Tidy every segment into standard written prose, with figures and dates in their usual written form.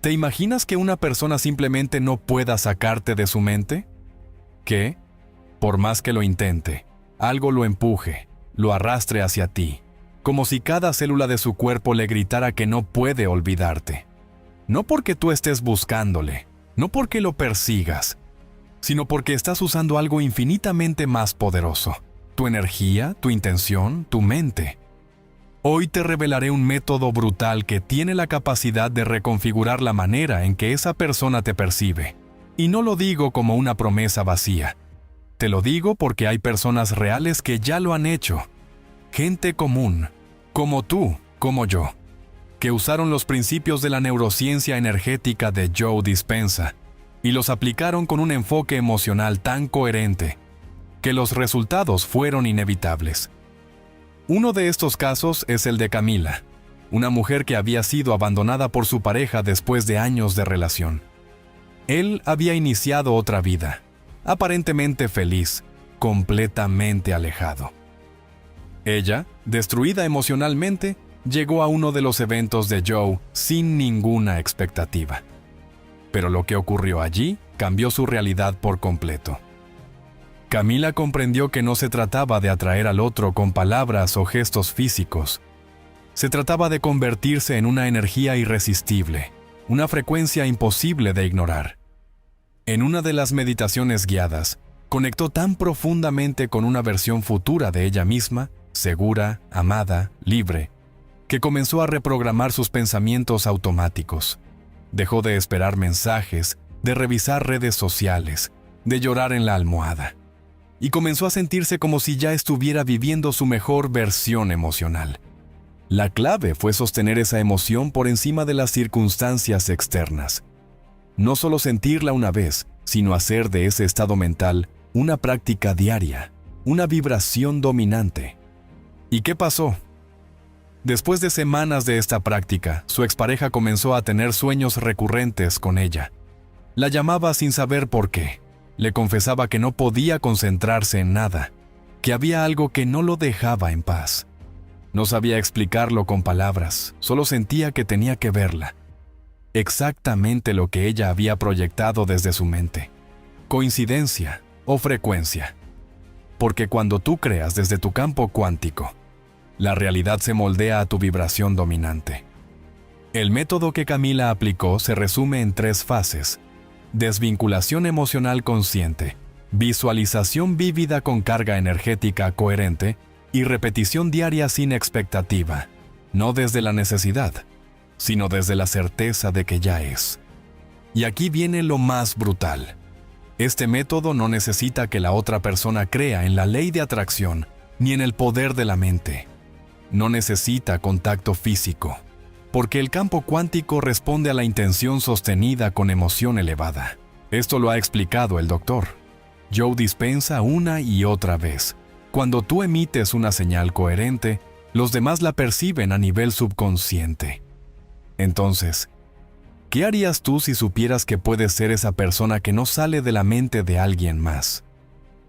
¿Te imaginas que una persona simplemente no pueda sacarte de su mente? Que, por más que lo intente, algo lo empuje, lo arrastre hacia ti, como si cada célula de su cuerpo le gritara que no puede olvidarte. No porque tú estés buscándole, no porque lo persigas, sino porque estás usando algo infinitamente más poderoso, tu energía, tu intención, tu mente. Hoy te revelaré un método brutal que tiene la capacidad de reconfigurar la manera en que esa persona te percibe. Y no lo digo como una promesa vacía. Te lo digo porque hay personas reales que ya lo han hecho. Gente común, como tú, como yo, que usaron los principios de la neurociencia energética de Joe Dispenza y los aplicaron con un enfoque emocional tan coherente que los resultados fueron inevitables. Uno de estos casos es el de Camila, una mujer que había sido abandonada por su pareja después de años de relación. Él había iniciado otra vida, aparentemente feliz, completamente alejado. Ella, destruida emocionalmente, llegó a uno de los eventos de Joe sin ninguna expectativa. Pero lo que ocurrió allí cambió su realidad por completo. Camila comprendió que no se trataba de atraer al otro con palabras o gestos físicos. Se trataba de convertirse en una energía irresistible, una frecuencia imposible de ignorar. En una de las meditaciones guiadas, conectó tan profundamente con una versión futura de ella misma, segura, amada, libre, que comenzó a reprogramar sus pensamientos automáticos. Dejó de esperar mensajes, de revisar redes sociales, de llorar en la almohada. Y comenzó a sentirse como si ya estuviera viviendo su mejor versión emocional. La clave fue sostener esa emoción por encima de las circunstancias externas. No solo sentirla una vez, sino hacer de ese estado mental una práctica diaria, una vibración dominante. ¿Y qué pasó? Después de semanas de esta práctica, su expareja comenzó a tener sueños recurrentes con ella. La llamaba sin saber por qué. Le confesaba que no podía concentrarse en nada, que había algo que no lo dejaba en paz. No sabía explicarlo con palabras, solo sentía que tenía que verla. Exactamente lo que ella había proyectado desde su mente. ¿Coincidencia o frecuencia? Porque cuando tú creas desde tu campo cuántico, la realidad se moldea a tu vibración dominante. El método que Camila aplicó se resume en 3 fases: desvinculación emocional consciente, visualización vívida con carga energética coherente y repetición diaria sin expectativa, no desde la necesidad, sino desde la certeza de que ya es. Y aquí viene lo más brutal. Este método no necesita que la otra persona crea en la ley de atracción ni en el poder de la mente. No necesita contacto físico, porque el campo cuántico responde a la intención sostenida con emoción elevada. Esto lo ha explicado el doctor Joe Dispenza una y otra vez. Cuando tú emites una señal coherente, los demás la perciben a nivel subconsciente. Entonces, ¿qué harías tú si supieras que puedes ser esa persona que no sale de la mente de alguien más?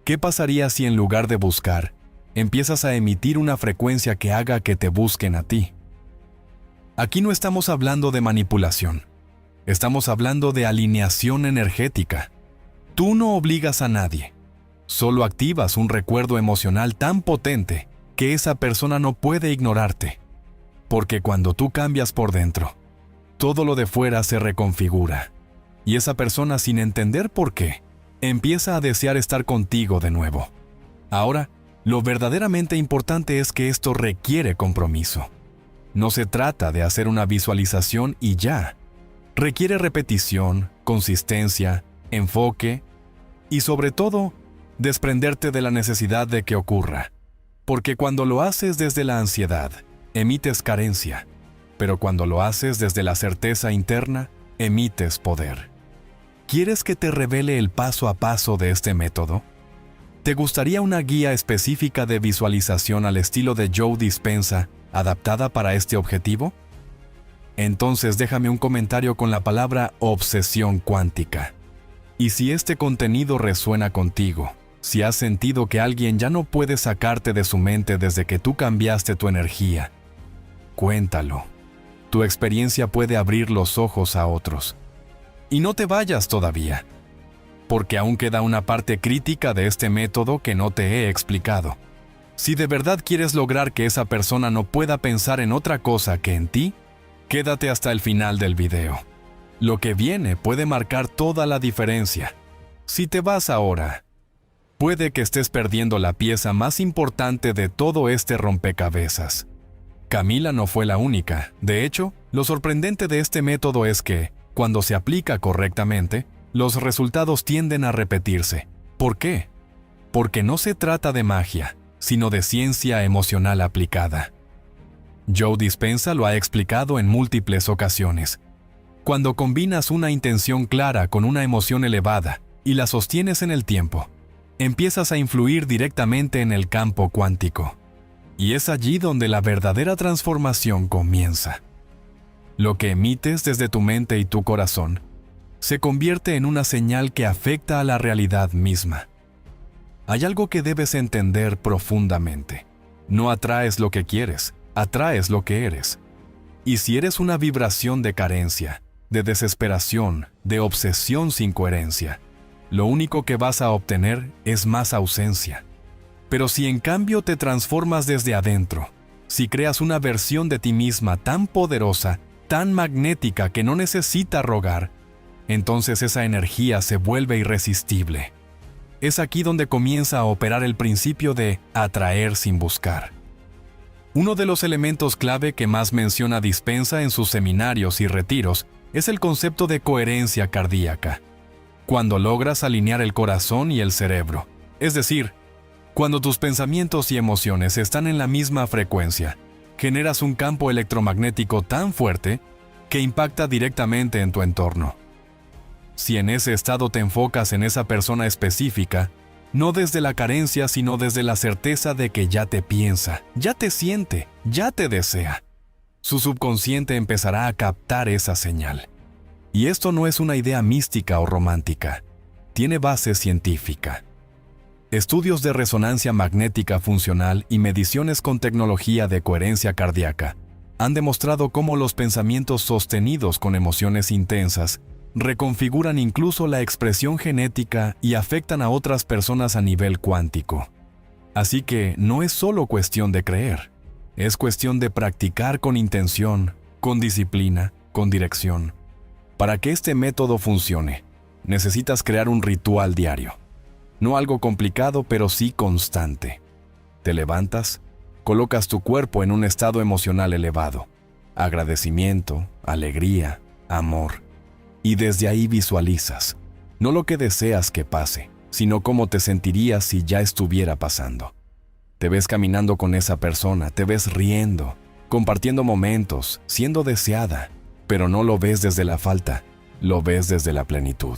¿Qué pasaría si en lugar de buscar, empiezas a emitir una frecuencia que haga que te busquen a ti? Aquí no estamos hablando de manipulación. Estamos hablando de alineación energética. Tú no obligas a nadie. Solo activas un recuerdo emocional tan potente que esa persona no puede ignorarte. Porque cuando tú cambias por dentro, todo lo de fuera se reconfigura. Y esa persona, sin entender por qué, empieza a desear estar contigo de nuevo. Ahora, lo verdaderamente importante es que esto requiere compromiso. No se trata de hacer una visualización y ya. Requiere repetición, consistencia, enfoque y, sobre todo, desprenderte de la necesidad de que ocurra. Porque cuando lo haces desde la ansiedad, emites carencia. Pero cuando lo haces desde la certeza interna, emites poder. ¿Quieres que te revele el paso a paso de este método? ¿Te gustaría una guía específica de visualización al estilo de Joe Dispenza, adaptada para este objetivo? Entonces déjame un comentario con la palabra obsesión cuántica. Y si este contenido resuena contigo, si has sentido que alguien ya no puede sacarte de su mente desde que tú cambiaste tu energía, cuéntalo. tu experiencia puede abrir los ojos a otros. Y no te vayas todavía, porque aún queda una parte crítica de este método que no te he explicado. Si de verdad quieres lograr que esa persona no pueda pensar en otra cosa que en ti, quédate hasta el final del video. Lo que viene puede marcar toda la diferencia. Si te vas ahora, puede que estés perdiendo la pieza más importante de todo este rompecabezas. Camila no fue la única. De hecho, lo sorprendente de este método es que, cuando se aplica correctamente, los resultados tienden a repetirse. ¿Por qué? Porque no se trata de magia, sino de ciencia emocional aplicada. Joe Dispenza lo ha explicado en múltiples ocasiones. Cuando combinas una intención clara con una emoción elevada y la sostienes en el tiempo, empiezas a influir directamente en el campo cuántico. Y es allí donde la verdadera transformación comienza. Lo que emites desde tu mente y tu corazón se convierte en una señal que afecta a la realidad misma. Hay algo que debes entender profundamente. No atraes lo que quieres, atraes lo que eres. Y si eres una vibración de carencia, de desesperación, de obsesión sin coherencia, lo único que vas a obtener es más ausencia. Pero si en cambio te transformas desde adentro, si creas una versión de ti misma tan poderosa, tan magnética que no necesita rogar, entonces esa energía se vuelve irresistible. Es aquí donde comienza a operar el principio de atraer sin buscar. Uno de los elementos clave que más menciona Dispenza en sus seminarios y retiros es el concepto de coherencia cardíaca. Cuando logras alinear el corazón y el cerebro, es decir, cuando tus pensamientos y emociones están en la misma frecuencia, generas un campo electromagnético tan fuerte que impacta directamente en tu entorno. Si en ese estado te enfocas en esa persona específica, no desde la carencia, sino desde la certeza de que ya te piensa, ya te siente, ya te desea, su subconsciente empezará a captar esa señal. Y esto no es una idea mística o romántica, tiene base científica. Estudios de resonancia magnética funcional y mediciones con tecnología de coherencia cardíaca han demostrado cómo los pensamientos sostenidos con emociones intensas reconfiguran incluso la expresión genética y afectan a otras personas a nivel cuántico. Así que no es solo cuestión de creer, es cuestión de practicar con intención, con disciplina, con dirección. Para que este método funcione, necesitas crear un ritual diario. No algo complicado, pero sí constante. Te levantas, colocas tu cuerpo en un estado emocional elevado, agradecimiento, alegría, amor. Y desde ahí visualizas, no lo que deseas que pase, sino cómo te sentirías si ya estuviera pasando. Te ves caminando con esa persona, te ves riendo, compartiendo momentos, siendo deseada, pero no lo ves desde la falta, lo ves desde la plenitud.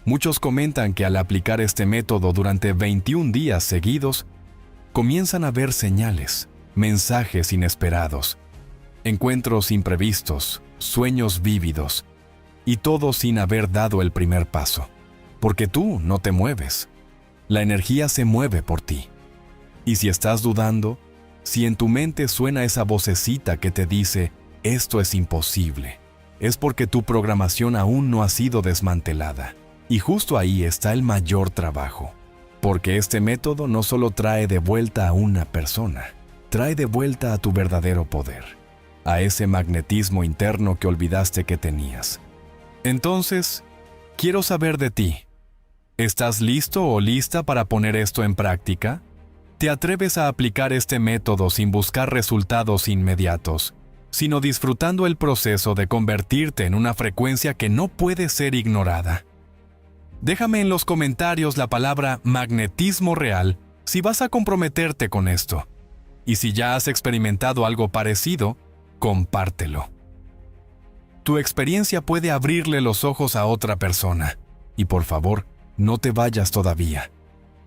Muchos comentan que al aplicar este método durante 21 días seguidos, comienzan a ver señales, mensajes inesperados, encuentros imprevistos, sueños vívidos, y todo sin haber dado el primer paso, porque tú no te mueves. La energía se mueve por ti. Y si estás dudando, si en tu mente suena esa vocecita que te dice, esto es imposible, es porque tu programación aún no ha sido desmantelada. Y justo ahí está el mayor trabajo, porque este método no solo trae de vuelta a una persona, trae de vuelta a tu verdadero poder, a ese magnetismo interno que olvidaste que tenías. Entonces, quiero saber de ti. ¿Estás listo o lista para poner esto en práctica? ¿Te atreves a aplicar este método sin buscar resultados inmediatos, sino disfrutando el proceso de convertirte en una frecuencia que no puede ser ignorada? Déjame en los comentarios la palabra magnetismo real si vas a comprometerte con esto. Y si ya has experimentado algo parecido, compártelo. Tu experiencia puede abrirle los ojos a otra persona. Y por favor, no te vayas todavía,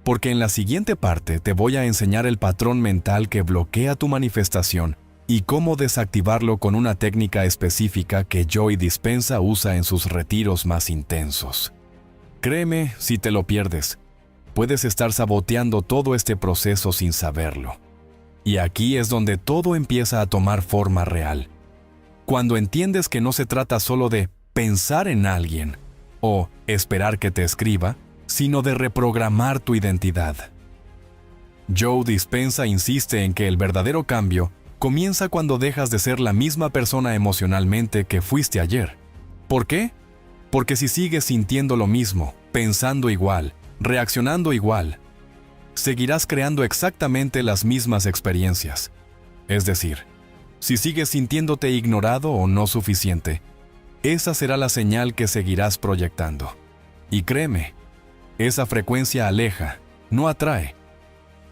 porque en la siguiente parte te voy a enseñar el patrón mental que bloquea tu manifestación y cómo desactivarlo con una técnica específica que Joe Dispenza usa en sus retiros más intensos. Créeme, si te lo pierdes, puedes estar saboteando todo este proceso sin saberlo. Y aquí es donde todo empieza a tomar forma real. Cuando entiendes que no se trata solo de pensar en alguien o esperar que te escriba, sino de reprogramar tu identidad. Joe Dispenza insiste en que el verdadero cambio comienza cuando dejas de ser la misma persona emocionalmente que fuiste ayer. ¿Por qué? Porque si sigues sintiendo lo mismo, pensando igual, reaccionando igual, seguirás creando exactamente las mismas experiencias. Es decir, si sigues sintiéndote ignorado o no suficiente, esa será la señal que seguirás proyectando. Y créeme, esa frecuencia aleja, no atrae.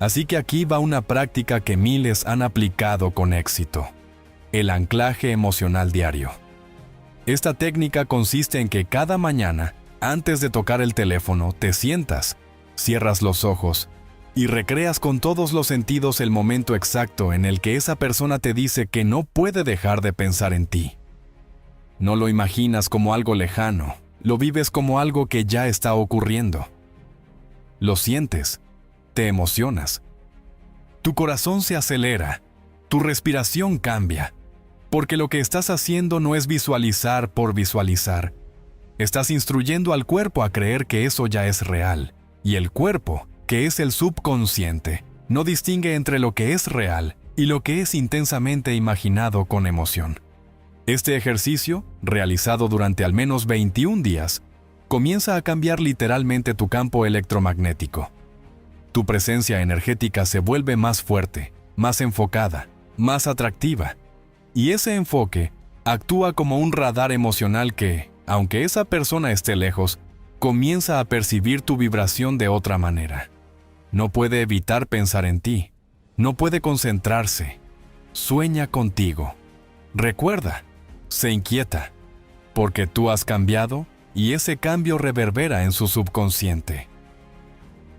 Así que aquí va una práctica que miles han aplicado con éxito: el anclaje emocional diario. Esta técnica consiste en que cada mañana, antes de tocar el teléfono, te sientas, cierras los ojos y recreas con todos los sentidos el momento exacto en el que esa persona te dice que no puede dejar de pensar en ti. No lo imaginas como algo lejano, lo vives como algo que ya está ocurriendo. Lo sientes, te emocionas. Tu corazón se acelera, tu respiración cambia, porque lo que estás haciendo no es visualizar por visualizar. Estás instruyendo al cuerpo a creer que eso ya es real, y el cuerpo, que es el subconsciente, no distingue entre lo que es real y lo que es intensamente imaginado con emoción. Este ejercicio, realizado durante al menos 21 días, comienza a cambiar literalmente tu campo electromagnético. Tu presencia energética se vuelve más fuerte, más enfocada, más atractiva. Y ese enfoque actúa como un radar emocional que, aunque esa persona esté lejos, comienza a percibir tu vibración de otra manera. No puede evitar pensar en ti, no puede concentrarse, sueña contigo. Recuerda, se inquieta, porque tú has cambiado y ese cambio reverbera en su subconsciente.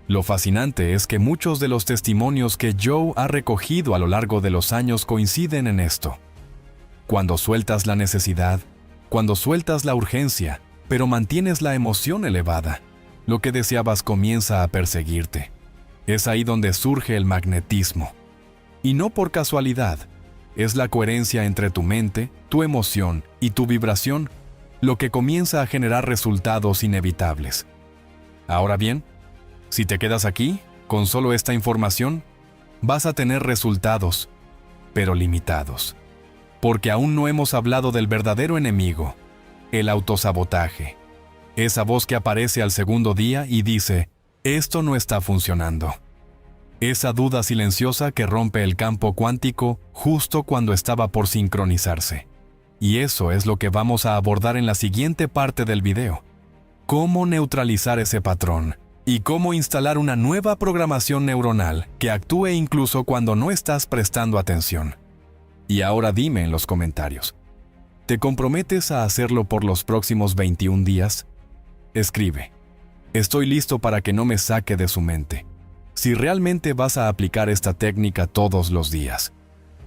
Lo fascinante es que muchos de los testimonios que Joe ha recogido a lo largo de los años coinciden en esto. Cuando sueltas la necesidad, cuando sueltas la urgencia, pero mantienes la emoción elevada, lo que deseabas comienza a perseguirte. Es ahí donde surge el magnetismo. Y no por casualidad, es la coherencia entre tu mente, tu emoción y tu vibración lo que comienza a generar resultados inevitables. Ahora bien, si te quedas aquí, con solo esta información, vas a tener resultados, pero limitados. Porque aún no hemos hablado del verdadero enemigo, el autosabotaje. Esa voz que aparece al segundo día y dice, esto no está funcionando. Esa duda silenciosa que rompe el campo cuántico justo cuando estaba por sincronizarse. Y eso es lo que vamos a abordar en la siguiente parte del video. Cómo neutralizar ese patrón y cómo instalar una nueva programación neuronal que actúe incluso cuando no estás prestando atención. Y ahora dime en los comentarios, ¿te comprometes a hacerlo por los próximos 21 días? Escribe, estoy listo para que no me saque de su mente. Si realmente vas a aplicar esta técnica todos los días.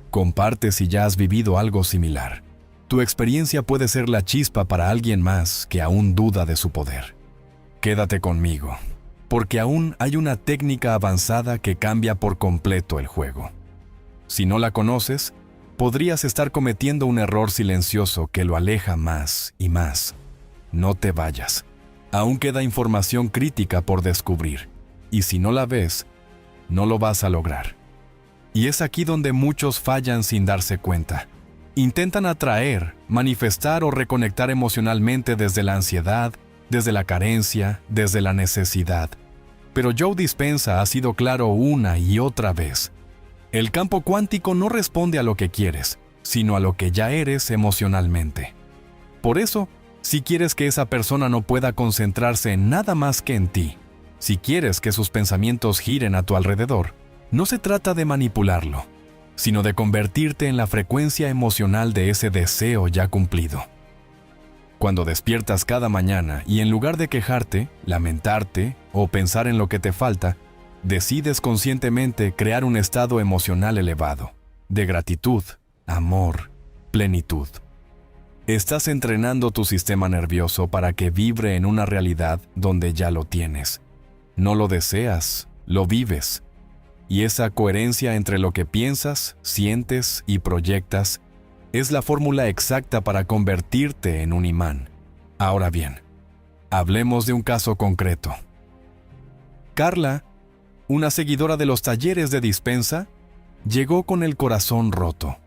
Comparte si ya has vivido algo similar. Tu experiencia puede ser la chispa para alguien más que aún duda de su poder. Quédate conmigo, porque aún hay una técnica avanzada que cambia por completo el juego. Si no la conoces, podrías estar cometiendo un error silencioso que lo aleja más y más. No te vayas. Aún queda información crítica por descubrir, y si no la ves, no lo vas a lograr. Y es aquí donde muchos fallan sin darse cuenta. Intentan atraer, manifestar o reconectar emocionalmente desde la ansiedad, desde la carencia, desde la necesidad. Pero Joe Dispenza ha sido claro una y otra vez. El campo cuántico no responde a lo que quieres, sino a lo que ya eres emocionalmente. Por eso, si quieres que esa persona no pueda concentrarse en nada más que en ti, si quieres que sus pensamientos giren a tu alrededor, no se trata de manipularlo, sino de convertirte en la frecuencia emocional de ese deseo ya cumplido. Cuando despiertas cada mañana y en lugar de quejarte, lamentarte o pensar en lo que te falta, decides conscientemente crear un estado emocional elevado, de gratitud, amor, plenitud. Estás entrenando tu sistema nervioso para que vibre en una realidad donde ya lo tienes. No lo deseas, lo vives. Y esa coherencia entre lo que piensas, sientes y proyectas Es la fórmula exacta para convertirte en un imán. Ahora bien, hablemos de un caso concreto. Carla, una seguidora de los talleres de dispensa, llegó con el corazón roto.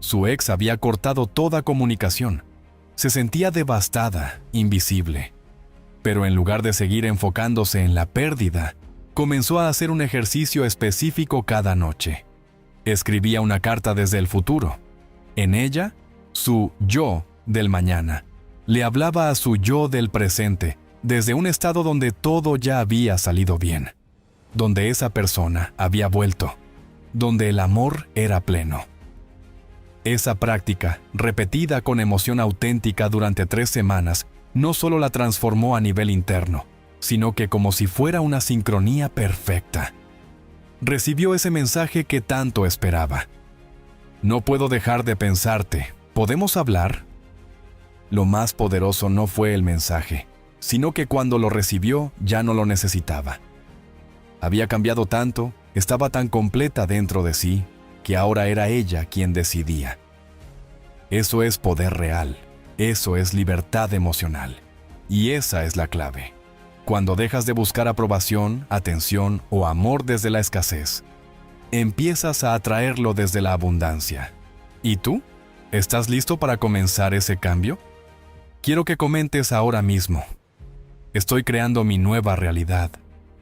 Su ex había cortado toda comunicación. Se sentía devastada, invisible. Pero en lugar de seguir enfocándose en la pérdida, comenzó a hacer un ejercicio específico cada noche. Escribía una carta desde el futuro. En ella, su yo del mañana le hablaba a su yo del presente, desde un estado donde todo ya había salido bien, donde esa persona había vuelto, donde el amor era pleno. Esa práctica, repetida con emoción auténtica durante 3 semanas, no solo la transformó a nivel interno, sino que como si fuera una sincronía perfecta. Recibió ese mensaje que tanto esperaba. No puedo dejar de pensarte, ¿podemos hablar? Lo más poderoso no fue el mensaje, sino que cuando lo recibió ya no lo necesitaba. Había cambiado tanto, estaba tan completa dentro de sí, que ahora era ella quien decidía. Eso es poder real, eso es libertad emocional, y esa es la clave. Cuando dejas de buscar aprobación, atención o amor desde la escasez, empiezas a atraerlo desde la abundancia. ¿Y tú? ¿Estás listo para comenzar ese cambio? Quiero que comentes ahora mismo. Estoy creando mi nueva realidad.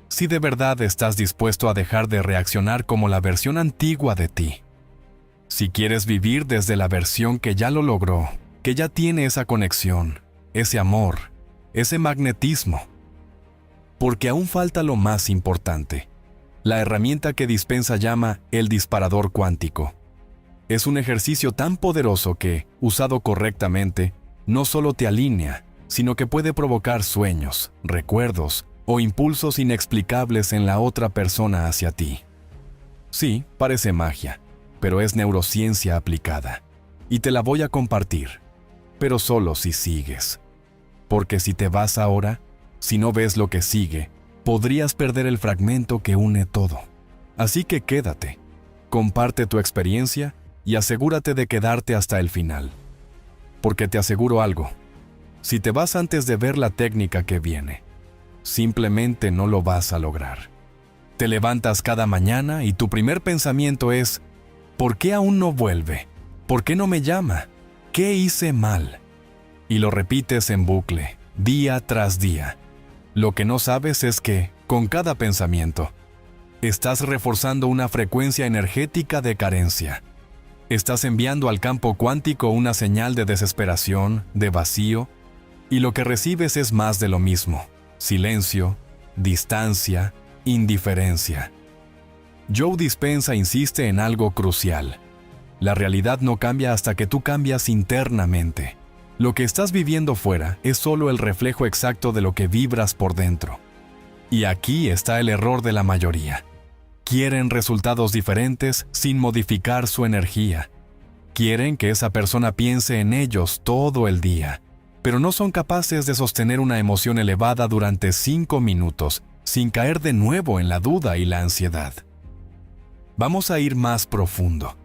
Si de verdad estás dispuesto a dejar de reaccionar como la versión antigua de ti. Si quieres vivir desde la versión que ya lo logró, que ya tiene esa conexión, ese amor, ese magnetismo. Porque aún falta lo más importante, la herramienta que Dispensa llama el disparador cuántico. Es un ejercicio tan poderoso que, usado correctamente, no solo te alinea, sino que puede provocar sueños, recuerdos o impulsos inexplicables en la otra persona hacia ti. Sí, parece magia, pero es neurociencia aplicada. Y te la voy a compartir, pero solo si sigues. Porque si te vas ahora, si no ves lo que sigue, podrías perder el fragmento que une todo. Así que quédate, comparte tu experiencia y asegúrate de quedarte hasta el final. Porque te aseguro algo, si te vas antes de ver la técnica que viene, simplemente no lo vas a lograr. Te levantas cada mañana y tu primer pensamiento es, ¿por qué aún no vuelve? ¿Por qué no me llama? ¿Qué hice mal? Y lo repites en bucle, día tras día. Lo que no sabes es que, con cada pensamiento, estás reforzando una frecuencia energética de carencia. Estás enviando al campo cuántico una señal de desesperación, de vacío, y lo que recibes es más de lo mismo. Silencio, distancia, indiferencia. Joe Dispensa insiste en algo crucial. La realidad no cambia hasta que tú cambias internamente. Lo que estás viviendo fuera es solo el reflejo exacto de lo que vibras por dentro. Y aquí está el error de la mayoría. Quieren resultados diferentes sin modificar su energía. Quieren que esa persona piense en ellos todo el día, pero no son capaces de sostener una emoción elevada durante 5 minutos, sin caer de nuevo en la duda y la ansiedad. Vamos a ir más profundo.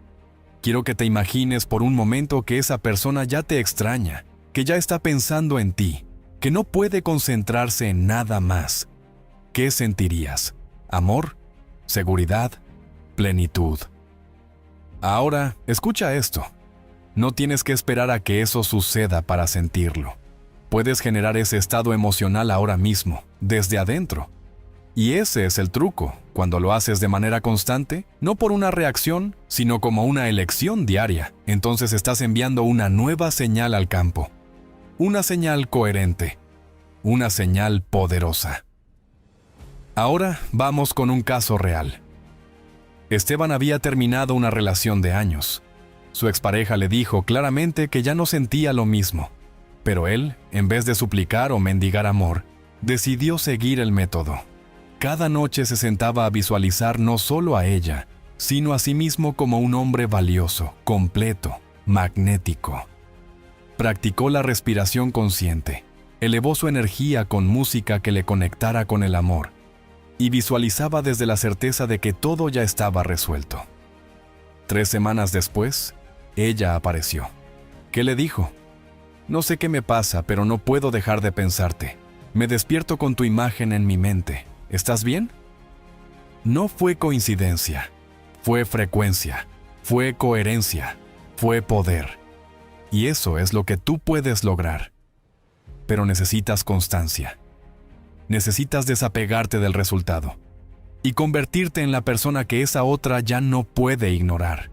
Quiero que te imagines por un momento que esa persona ya te extraña, que ya está pensando en ti, que no puede concentrarse en nada más. ¿Qué sentirías? ¿Amor? ¿Seguridad? ¿Plenitud? Ahora, escucha esto. No tienes que esperar a que eso suceda para sentirlo. Puedes generar ese estado emocional ahora mismo, desde adentro. Y ese es el truco, cuando lo haces de manera constante, no por una reacción, sino como una elección diaria. Entonces estás enviando una nueva señal al campo. Una señal coherente. Una señal poderosa. Ahora vamos con un caso real. Esteban había terminado una relación de años. Su expareja le dijo claramente que ya no sentía lo mismo, pero él, en vez de suplicar o mendigar amor, decidió seguir el método. Cada noche se sentaba a visualizar no solo a ella, sino a sí mismo como un hombre valioso, completo, magnético. Practicó la respiración consciente, elevó su energía con música que le conectara con el amor, y visualizaba desde la certeza de que todo ya estaba resuelto. 3 semanas después, ella apareció. ¿Qué le dijo? No sé qué me pasa, pero no puedo dejar de pensarte. Me despierto con tu imagen en mi mente. ¿Estás bien? No fue coincidencia, fue frecuencia, fue coherencia, fue poder. Y eso es lo que tú puedes lograr. Pero necesitas constancia. Necesitas desapegarte del resultado y convertirte en la persona que esa otra ya no puede ignorar.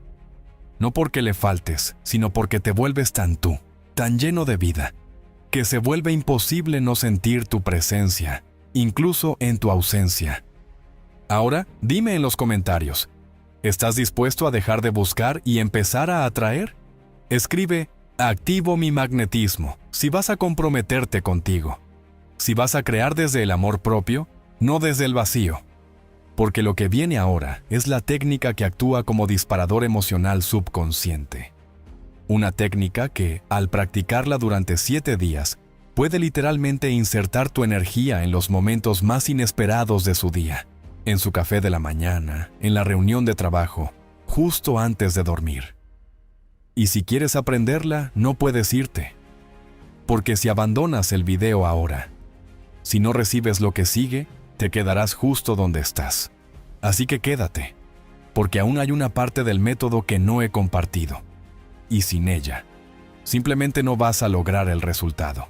No porque le faltes, sino porque te vuelves tan tú, tan lleno de vida, que se vuelve imposible no sentir tu presencia, incluso en tu ausencia. Ahora, dime en los comentarios, ¿estás dispuesto a dejar de buscar y empezar a atraer? Escribe, activo mi magnetismo, si vas a comprometerte contigo. Si vas a crear desde el amor propio, no desde el vacío. Porque lo que viene ahora es la técnica que actúa como disparador emocional subconsciente. Una técnica que, al practicarla durante 7 días, puede literalmente insertar tu energía en los momentos más inesperados de su día. En su café de la mañana, en la reunión de trabajo, justo antes de dormir. Y si quieres aprenderla, no puedes irte. Porque si abandonas el video ahora, si no recibes lo que sigue, te quedarás justo donde estás. Así que quédate, porque aún hay una parte del método que no he compartido. Y sin ella, simplemente no vas a lograr el resultado.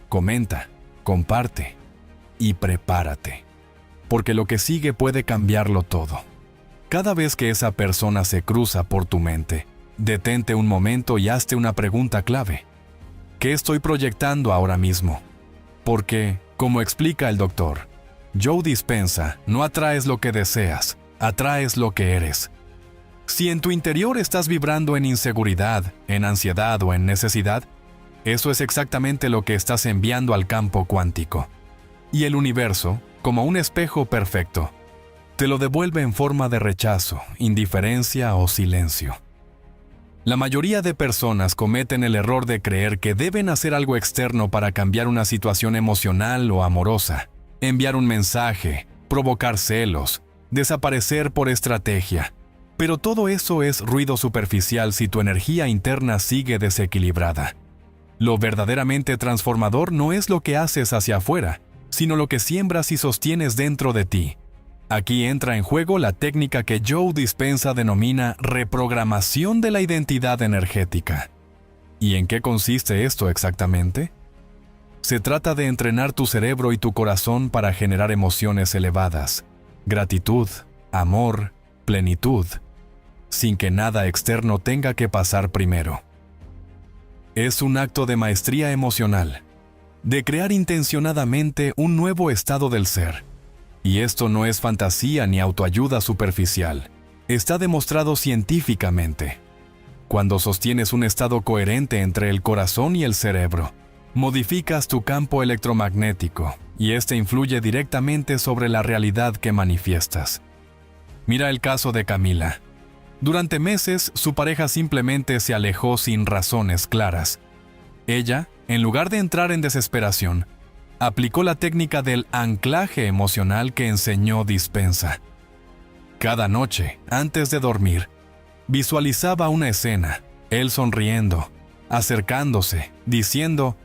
Comenta, comparte y prepárate, porque lo que sigue puede cambiarlo todo. Cada vez que esa persona se cruza por tu mente, detente un momento y hazte una pregunta clave. ¿Qué estoy proyectando ahora mismo? Porque, como explica el doctor Joe Dispenza, no atraes lo que deseas, atraes lo que eres. Si en tu interior estás vibrando en inseguridad, en ansiedad o en necesidad, eso es exactamente lo que estás enviando al campo cuántico. Y el universo, como un espejo perfecto, te lo devuelve en forma de rechazo, indiferencia o silencio. La mayoría de personas cometen el error de creer que deben hacer algo externo para cambiar una situación emocional o amorosa. Enviar un mensaje, provocar celos, desaparecer por estrategia. Pero todo eso es ruido superficial si tu energía interna sigue desequilibrada. Lo verdaderamente transformador no es lo que haces hacia afuera, sino lo que siembras y sostienes dentro de ti. Aquí entra en juego la técnica que Joe Dispenza denomina reprogramación de la identidad energética. ¿Y en qué consiste esto exactamente? Se trata de entrenar tu cerebro y tu corazón para generar emociones elevadas, gratitud, amor, plenitud, sin que nada externo tenga que pasar primero. Es un acto de maestría emocional, de crear intencionadamente un nuevo estado del ser. Y esto no es fantasía ni autoayuda superficial, está demostrado científicamente. Cuando sostienes un estado coherente entre el corazón y el cerebro, modificas tu campo electromagnético y este influye directamente sobre la realidad que manifiestas. Mira el caso de Camila. Durante meses, su pareja simplemente se alejó sin razones claras. Ella, en lugar de entrar en desesperación, aplicó la técnica del anclaje emocional que enseñó Dispenza. Cada noche, antes de dormir, visualizaba una escena, él sonriendo, acercándose, diciendo: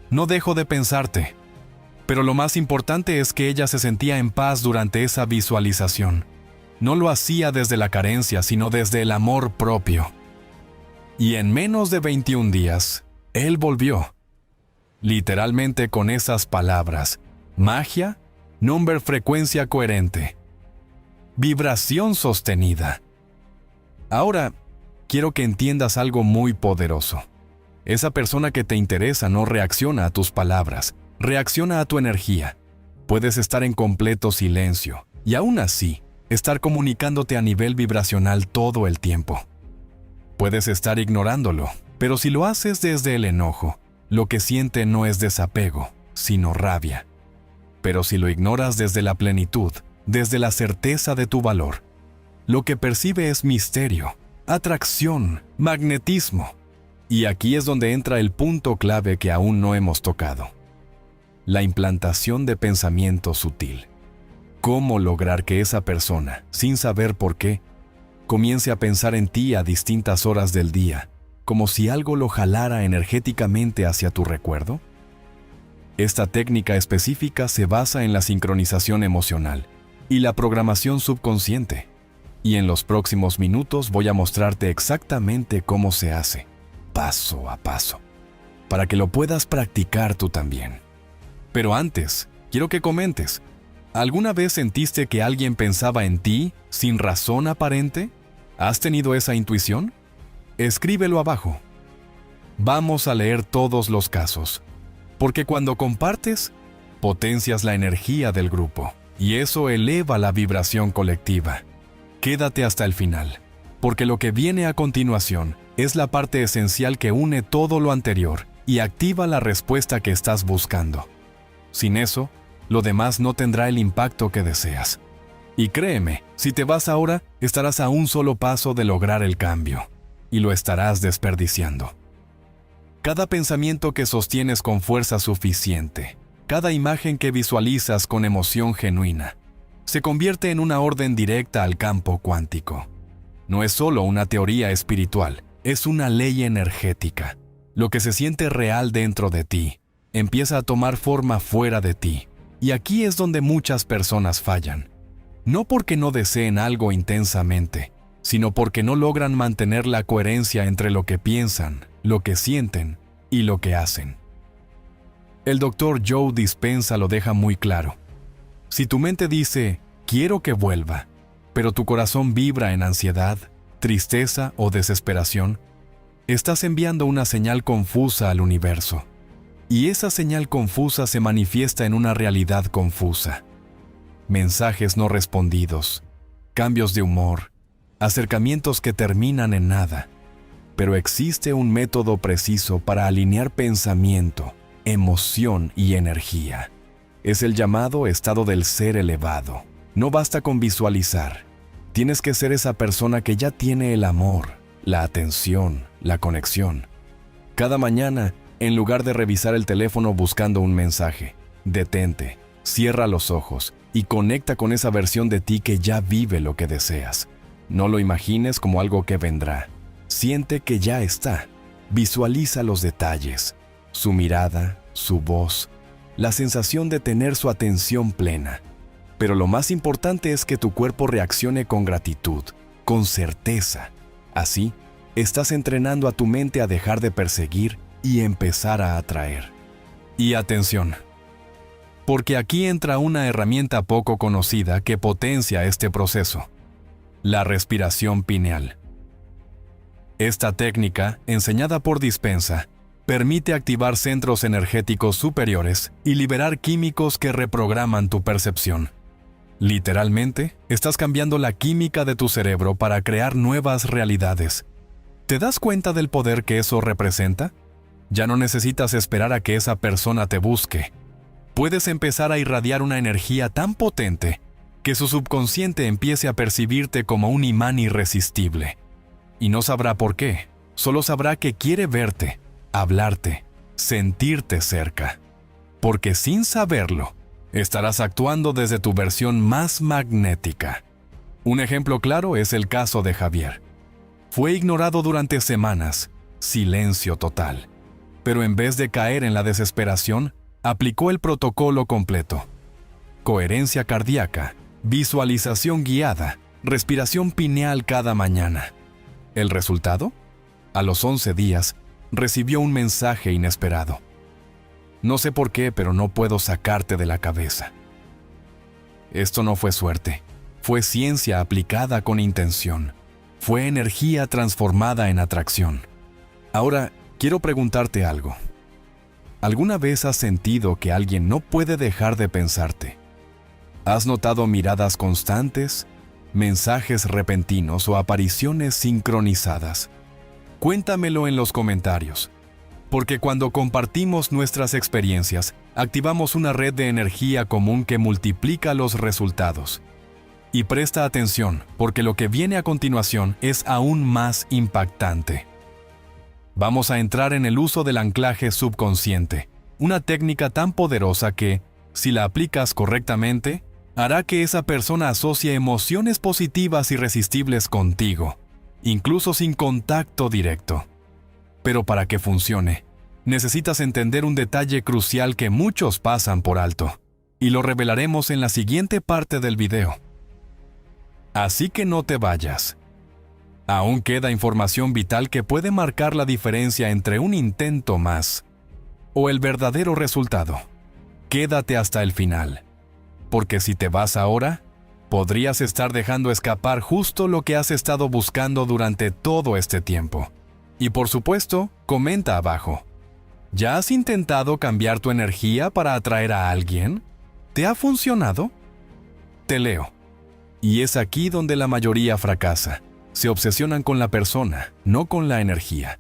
«No dejo de pensarte». Pero lo más importante es que ella se sentía en paz durante esa visualización. No lo hacía desde la carencia, sino desde el amor propio. Y en menos de 21 días, él volvió. Literalmente con esas palabras: magia, number frecuencia coherente, vibración sostenida. Ahora, quiero que entiendas algo muy poderoso. Esa persona que te interesa no reacciona a tus palabras, reacciona a tu energía. Puedes estar en completo silencio y aún así estar comunicándote a nivel vibracional todo el tiempo. Puedes estar ignorándolo, pero si lo haces desde el enojo, lo que siente no es desapego, sino rabia. Pero si lo ignoras desde la plenitud, desde la certeza de tu valor, lo que percibe es misterio, atracción, magnetismo. Y aquí es donde entra el punto clave que aún no hemos tocado: la implantación de pensamiento sutil. ¿Cómo lograr que esa persona, sin saber por qué, comience a pensar en ti a distintas horas del día, como si algo lo jalara energéticamente hacia tu recuerdo? Esta técnica específica se basa en la sincronización emocional y la programación subconsciente, y en los próximos minutos voy a mostrarte exactamente cómo se hace, paso a paso, para que lo puedas practicar tú también. Pero antes, quiero que comentes, ¿alguna vez sentiste que alguien pensaba en ti sin razón aparente? ¿Has tenido esa intuición? Escríbelo abajo. Vamos a leer todos los casos, porque cuando compartes, potencias la energía del grupo, y eso eleva la vibración colectiva. Quédate hasta el final, porque lo que viene a continuación es la parte esencial que une todo lo anterior y activa la respuesta que estás buscando. Sin eso, lo demás no tendrá el impacto que deseas. Y créeme, si te vas ahora, estarás a un solo paso de lograr el cambio, y lo estarás desperdiciando. Cada pensamiento que sostienes con fuerza suficiente, cada imagen que visualizas con emoción genuina, se convierte en una orden directa al campo cuántico. No es solo una teoría espiritual, es una ley energética. Lo que se siente real dentro de ti, empieza a tomar forma fuera de ti. Y aquí es donde muchas personas fallan. No porque no deseen algo intensamente, sino porque no logran mantener la coherencia entre lo que piensan, lo que sienten y lo que hacen. El Dr. Joe Dispenza lo deja muy claro. Si tu mente dice, quiero que vuelva, pero tu corazón vibra en ansiedad, tristeza o desesperación, estás enviando una señal confusa al universo. Y esa señal confusa se manifiesta en una realidad confusa. Mensajes no respondidos, cambios de humor, acercamientos que terminan en nada. Pero existe un método preciso para alinear pensamiento, emoción y energía. Es el llamado estado del ser elevado. No basta con visualizar. Tienes que ser esa persona que ya tiene el amor, la atención, la conexión. Cada mañana, en lugar de revisar el teléfono buscando un mensaje, detente, cierra los ojos y conecta con esa versión de ti que ya vive lo que deseas. No lo imagines como algo que vendrá. Siente que ya está. Visualiza los detalles, su mirada, su voz, la sensación de tener su atención plena. Pero lo más importante es que tu cuerpo reaccione con gratitud, con certeza. Así, estás entrenando a tu mente a dejar de perseguir y empezar a atraer. Y atención, porque aquí entra una herramienta poco conocida que potencia este proceso: la respiración pineal. Esta técnica, enseñada por Dispenza, permite activar centros energéticos superiores y liberar químicos que reprograman tu percepción. Literalmente, estás cambiando la química de tu cerebro para crear nuevas realidades. ¿Te das cuenta del poder que eso representa? Ya no necesitas esperar a que esa persona te busque. Puedes empezar a irradiar una energía tan potente que su subconsciente empiece a percibirte como un imán irresistible. Y no sabrá por qué, solo sabrá que quiere verte, hablarte, sentirte cerca. Porque sin saberlo, estarás actuando desde tu versión más magnética. Un ejemplo claro es el caso de Javier. Fue ignorado durante semanas, silencio total. Pero en vez de caer en la desesperación, aplicó el protocolo completo: coherencia cardíaca, visualización guiada, respiración pineal cada mañana. ¿El resultado? A los 11 días, recibió un mensaje inesperado: no sé por qué, pero no puedo sacarte de la cabeza. Esto no fue suerte, fue ciencia aplicada con intención, fue energía transformada en atracción. Ahora, quiero preguntarte algo. ¿Alguna vez has sentido que alguien no puede dejar de pensarte? ¿Has notado miradas constantes, mensajes repentinos o apariciones sincronizadas? Cuéntamelo en los comentarios, porque cuando compartimos nuestras experiencias, activamos una red de energía común que multiplica los resultados. Y presta atención, porque lo que viene a continuación es aún más impactante. Vamos a entrar en el uso del anclaje subconsciente, una técnica tan poderosa que, si la aplicas correctamente, hará que esa persona asocie emociones positivas irresistibles contigo, incluso sin contacto directo. Pero para que funcione, necesitas entender un detalle crucial que muchos pasan por alto, y lo revelaremos en la siguiente parte del video. Así que no te vayas. Aún queda información vital que puede marcar la diferencia entre un intento más o el verdadero resultado. Quédate hasta el final, porque si te vas ahora, podrías estar dejando escapar justo lo que has estado buscando durante todo este tiempo. Y por supuesto, comenta abajo. ¿Ya has intentado cambiar tu energía para atraer a alguien? ¿Te ha funcionado? Te leo. Y es aquí donde la mayoría fracasa. Se obsesionan con la persona, no con la energía.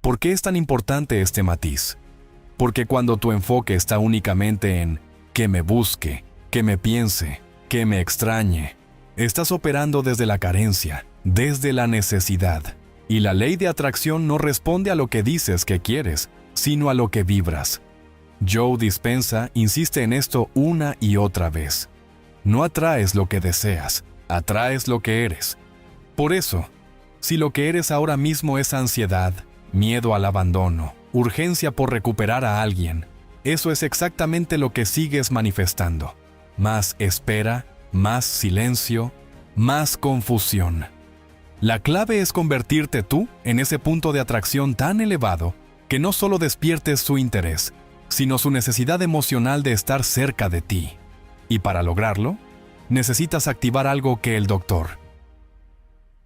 ¿Por qué es tan importante este matiz? Porque cuando tu enfoque está únicamente en que me busque, que me piense, que me extrañe, estás operando desde la carencia, desde la necesidad. Y la ley de atracción no responde a lo que dices que quieres, sino a lo que vibras. Joe Dispenza insiste en esto una y otra vez. No atraes lo que deseas, atraes lo que eres. Por eso, si lo que eres ahora mismo es ansiedad, miedo al abandono, urgencia por recuperar a alguien, eso es exactamente lo que sigues manifestando. Más espera, más silencio, más confusión. La clave es convertirte tú en ese punto de atracción tan elevado que no solo despiertes su interés, sino su necesidad emocional de estar cerca de ti. Y para lograrlo, necesitas activar algo que el Dr.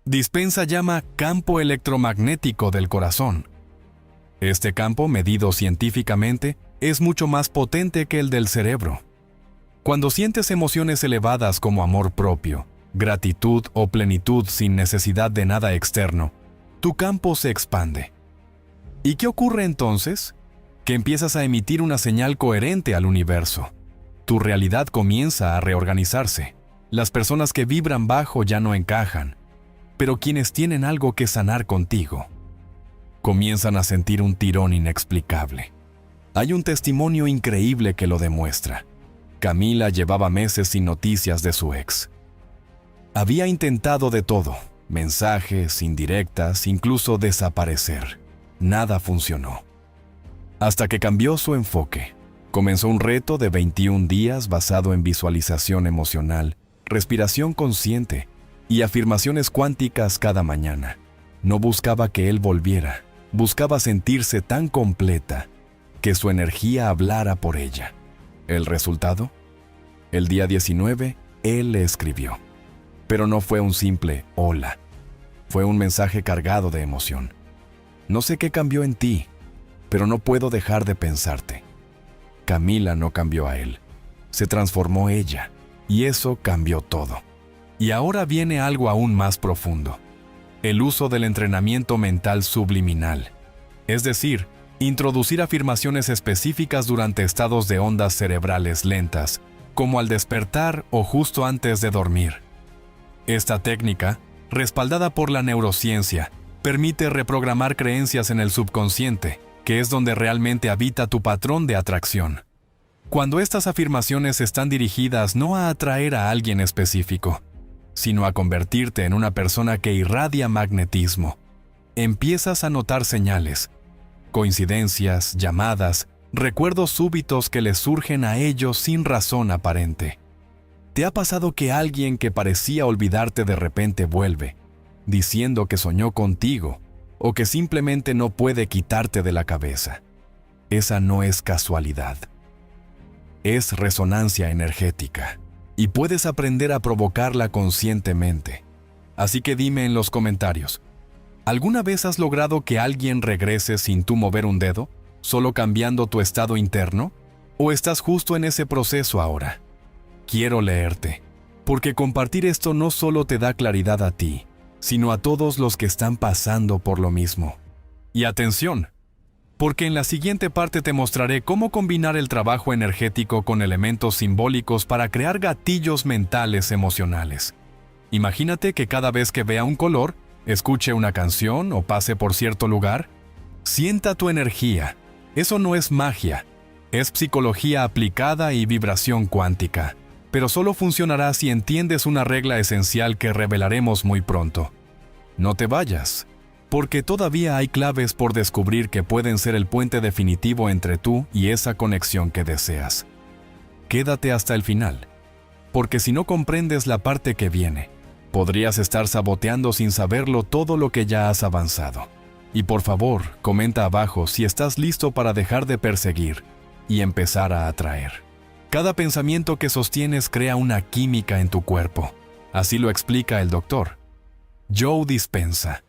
Dispenza llama campo electromagnético del corazón. Este campo, medido científicamente, es mucho más potente que el del cerebro. Cuando sientes emociones elevadas como amor propio, gratitud o plenitud sin necesidad de nada externo, tu campo se expande. ¿Y qué ocurre entonces? Que empiezas a emitir una señal coherente al universo. Tu realidad comienza a reorganizarse. Las personas que vibran bajo ya no encajan, pero quienes tienen algo que sanar contigo comienzan a sentir un tirón inexplicable. Hay un testimonio increíble que lo demuestra. Camila llevaba meses sin noticias de su ex. Había intentado de todo, mensajes, indirectas, incluso desaparecer. Nada funcionó. Hasta que cambió su enfoque. Comenzó un reto de 21 días basado en visualización emocional, respiración consciente y afirmaciones cuánticas cada mañana. No buscaba que él volviera, buscaba sentirse tan completa que su energía hablara por ella. ¿El resultado? El día 19, él le escribió. Pero no fue un simple hola. Fue un mensaje cargado de emoción. No sé qué cambió en ti, pero no puedo dejar de pensarte. Camila no cambió a él. Se transformó ella, y eso cambió todo. Y ahora viene algo aún más profundo. El uso del entrenamiento mental subliminal. Es decir, introducir afirmaciones específicas durante estados de ondas cerebrales lentas, como al despertar o justo antes de dormir. Esta técnica, respaldada por la neurociencia, permite reprogramar creencias en el subconsciente, que es donde realmente habita tu patrón de atracción. Cuando estas afirmaciones están dirigidas no a atraer a alguien específico, sino a convertirte en una persona que irradia magnetismo, empiezas a notar señales, coincidencias, llamadas, recuerdos súbitos que les surgen a ellos sin razón aparente. ¿Te ha pasado que alguien que parecía olvidarte de repente vuelve, diciendo que soñó contigo o que simplemente no puede quitarte de la cabeza? Esa no es casualidad. Es resonancia energética y puedes aprender a provocarla conscientemente. Así que dime en los comentarios, ¿alguna vez has logrado que alguien regrese sin tú mover un dedo, solo cambiando tu estado interno? ¿O estás justo en ese proceso ahora? Quiero leerte, porque compartir esto no solo te da claridad a ti, sino a todos los que están pasando por lo mismo. Y atención, porque en la siguiente parte te mostraré cómo combinar el trabajo energético con elementos simbólicos para crear gatillos mentales emocionales. Imagínate que cada vez que vea un color, escuche una canción o pase por cierto lugar, sienta tu energía. Eso no es magia, es psicología aplicada y vibración cuántica. Pero solo funcionará si entiendes una regla esencial que revelaremos muy pronto. No te vayas, porque todavía hay claves por descubrir que pueden ser el puente definitivo entre tú y esa conexión que deseas. Quédate hasta el final, porque si no comprendes la parte que viene, podrías estar saboteando sin saberlo todo lo que ya has avanzado. Y por favor, comenta abajo si estás listo para dejar de perseguir y empezar a atraer. Cada pensamiento que sostienes crea una química en tu cuerpo. Así lo explica el doctor Joe Dispenza.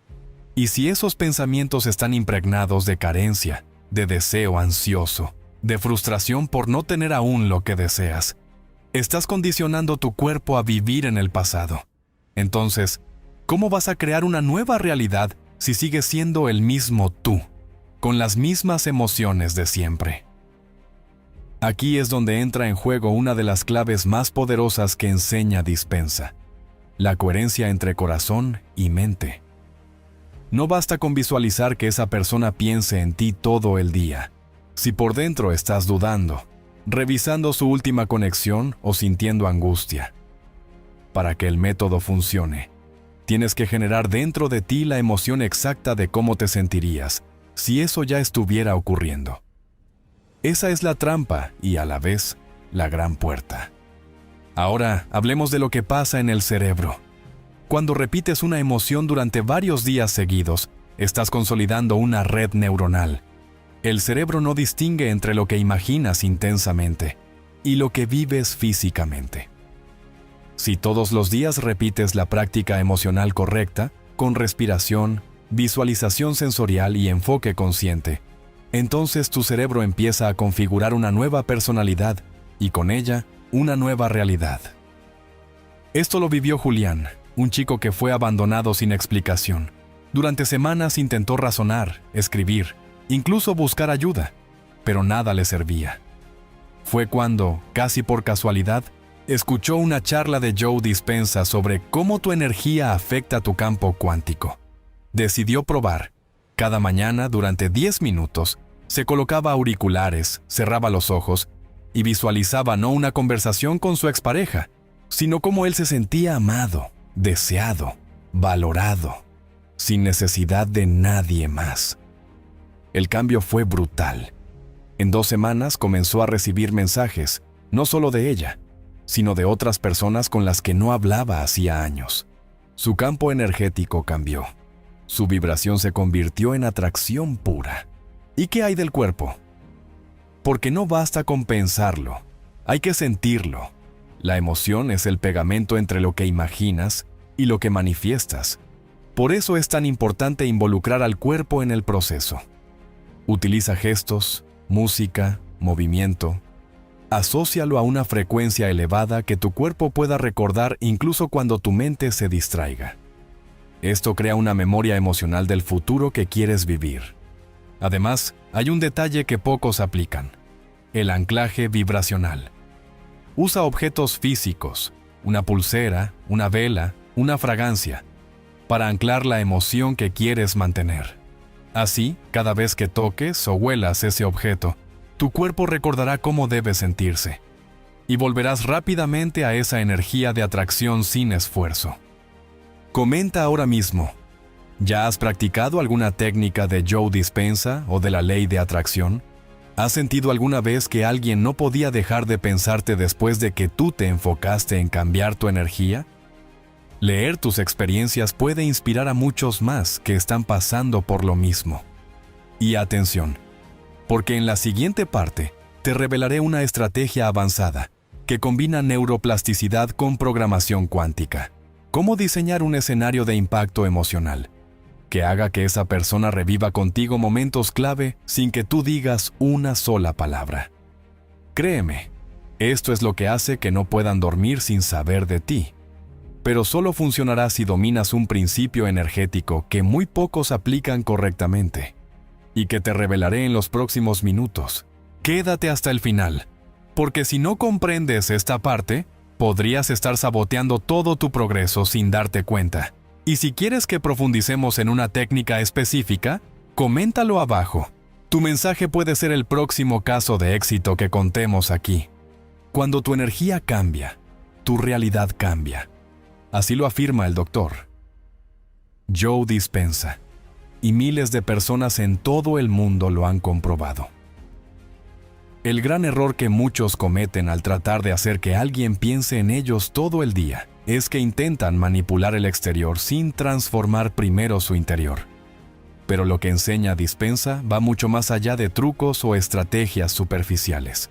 Y si esos pensamientos están impregnados de carencia, de deseo ansioso, de frustración por no tener aún lo que deseas, estás condicionando tu cuerpo a vivir en el pasado. Entonces, ¿cómo vas a crear una nueva realidad si sigues siendo el mismo tú, con las mismas emociones de siempre? Aquí es donde entra en juego una de las claves más poderosas que enseña Dispenza: la coherencia entre corazón y mente. No basta con visualizar que esa persona piense en ti todo el día. Si por dentro estás dudando, revisando su última conexión o sintiendo angustia. Para que el método funcione, tienes que generar dentro de ti la emoción exacta de cómo te sentirías si eso ya estuviera ocurriendo. Esa es la trampa y, a la vez, la gran puerta. Ahora, hablemos de lo que pasa en el cerebro. Cuando repites una emoción durante varios días seguidos, estás consolidando una red neuronal. El cerebro no distingue entre lo que imaginas intensamente y lo que vives físicamente. Si todos los días repites la práctica emocional correcta, con respiración, visualización sensorial y enfoque consciente, entonces tu cerebro empieza a configurar una nueva personalidad y con ella, una nueva realidad. Esto lo vivió Julián, un chico que fue abandonado sin explicación. Durante semanas intentó razonar, escribir, incluso buscar ayuda, pero nada le servía. Fue cuando, casi por casualidad, escuchó una charla de Joe Dispenza sobre cómo tu energía afecta tu campo cuántico. Decidió probar. Cada mañana, durante 10 minutos, se colocaba auriculares, cerraba los ojos y visualizaba no una conversación con su expareja, sino cómo él se sentía amado, deseado, valorado, sin necesidad de nadie más. El cambio fue brutal. En 2 semanas comenzó a recibir mensajes, no solo de ella, sino de otras personas con las que no hablaba hacía años. Su campo energético cambió. Su vibración se convirtió en atracción pura. ¿Y qué hay del cuerpo? Porque no basta con pensarlo, hay que sentirlo. La emoción es el pegamento entre lo que imaginas y lo que manifiestas. Por eso es tan importante involucrar al cuerpo en el proceso. Utiliza gestos, música, movimiento. Asócialo a una frecuencia elevada que tu cuerpo pueda recordar incluso cuando tu mente se distraiga. Esto crea una memoria emocional del futuro que quieres vivir. Además, hay un detalle que pocos aplican: el anclaje vibracional. Usa objetos físicos, una pulsera, una vela, una fragancia, para anclar la emoción que quieres mantener. Así, cada vez que toques o huelas ese objeto, tu cuerpo recordará cómo debe sentirse, y volverás rápidamente a esa energía de atracción sin esfuerzo. Comenta ahora mismo: ¿ya has practicado alguna técnica de Joe Dispenza o de la ley de atracción? ¿Has sentido alguna vez que alguien no podía dejar de pensarte después de que tú te enfocaste en cambiar tu energía? Leer tus experiencias puede inspirar a muchos más que están pasando por lo mismo. Y atención, porque en la siguiente parte te revelaré una estrategia avanzada que combina neuroplasticidad con programación cuántica. Cómo diseñar un escenario de impacto emocional que haga que esa persona reviva contigo momentos clave sin que tú digas una sola palabra. Créeme, esto es lo que hace que no puedan dormir sin saber de ti. Pero solo funcionará si dominas un principio energético que muy pocos aplican correctamente y que te revelaré en los próximos minutos. Quédate hasta el final, porque si no comprendes esta parte, podrías estar saboteando todo tu progreso sin darte cuenta. Y si quieres que profundicemos en una técnica específica, coméntalo abajo. Tu mensaje puede ser el próximo caso de éxito que contemos aquí. Cuando tu energía cambia, tu realidad cambia. Así lo afirma el doctor Joe Dispenza. y miles de personas en todo el mundo lo han comprobado. El gran error que muchos cometen al tratar de hacer que alguien piense en ellos todo el día es que intentan manipular el exterior sin transformar primero su interior. Pero lo que enseña Dispensa va mucho más allá de trucos o estrategias superficiales.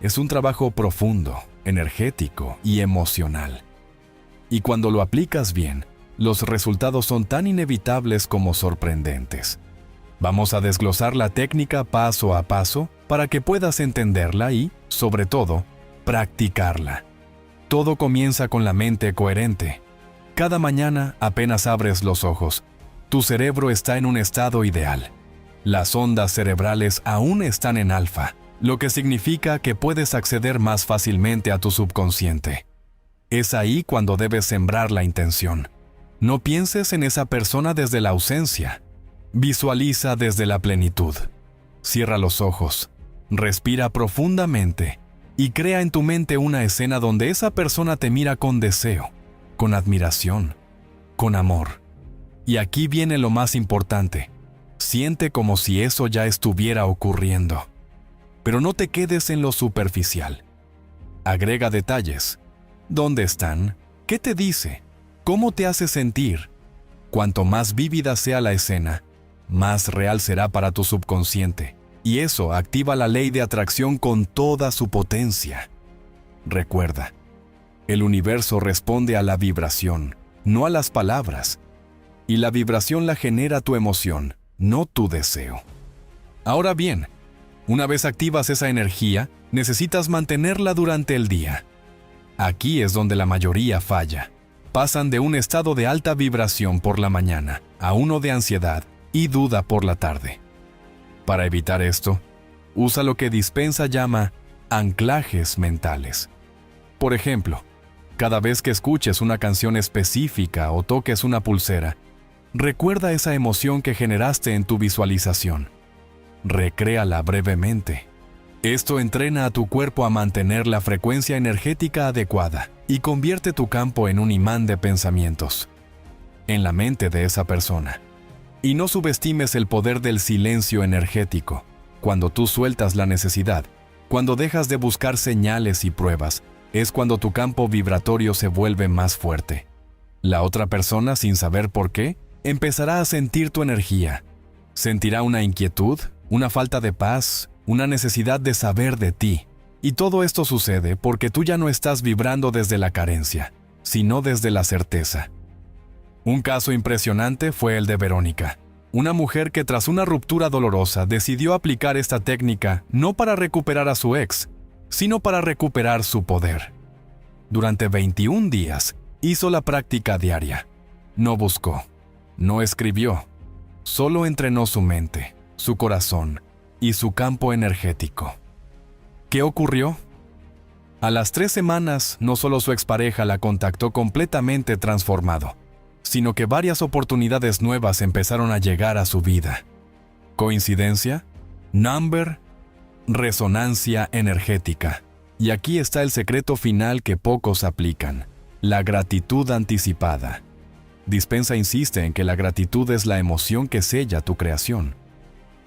Es un trabajo profundo, energético y emocional. Y cuando lo aplicas bien, los resultados son tan inevitables como sorprendentes. Vamos a desglosar la técnica paso a paso para que puedas entenderla y, sobre todo, practicarla. Todo comienza con la mente coherente. Cada mañana, apenas abres los ojos, tu cerebro está en un estado ideal. Las ondas cerebrales aún están en alfa, lo que significa que puedes acceder más fácilmente a tu subconsciente. Es ahí cuando debes sembrar la intención. No pienses en esa persona desde la ausencia. Visualiza desde la plenitud. Cierra los ojos, respira profundamente y crea en tu mente una escena donde esa persona te mira con deseo, con admiración, con amor. Y aquí viene lo más importante. Siente como si eso ya estuviera ocurriendo. Pero no te quedes en lo superficial. Agrega detalles. ¿Dónde están? ¿Qué te dice? ¿Cómo te hace sentir? Cuanto más vívida sea la escena, más real será para tu subconsciente, y eso activa la ley de atracción con toda su potencia. Recuerda, el universo responde a la vibración, no a las palabras, y la vibración la genera tu emoción, no tu deseo. Ahora bien, una vez activas esa energía, necesitas mantenerla durante el día. Aquí es donde la mayoría falla. Pasan de un estado de alta vibración por la mañana a uno de ansiedad y duda por la tarde. Para evitar esto, usa lo que Dispensa llama anclajes mentales. Por ejemplo, cada vez que escuches una canción específica o toques una pulsera, recuerda esa emoción que generaste en tu visualización. Recréala brevemente. Esto entrena a tu cuerpo a mantener la frecuencia energética adecuada y convierte tu campo en un imán de pensamientos en la mente de esa persona. Y no subestimes el poder del silencio energético. Cuando tú sueltas la necesidad, cuando dejas de buscar señales y pruebas, es cuando tu campo vibratorio se vuelve más fuerte. La otra persona, sin saber por qué, empezará a sentir tu energía. Sentirá una inquietud, una falta de paz, una necesidad de saber de ti. Y todo esto sucede porque tú ya no estás vibrando desde la carencia, sino desde la certeza. Un caso impresionante fue el de Verónica, una mujer que tras una ruptura dolorosa decidió aplicar esta técnica no para recuperar a su ex, sino para recuperar su poder. Durante 21 días hizo la práctica diaria. No buscó, no escribió, solo entrenó su mente, su corazón y su campo energético. ¿Qué ocurrió? A las 3 semanas, no solo su expareja la contactó completamente transformado, sino que varias oportunidades nuevas empezaron a llegar a su vida. ¿Coincidencia? Number, resonancia energética. Y aquí está el secreto final que pocos aplican: la gratitud anticipada. Dispensa insiste en que la gratitud es la emoción que sella tu creación.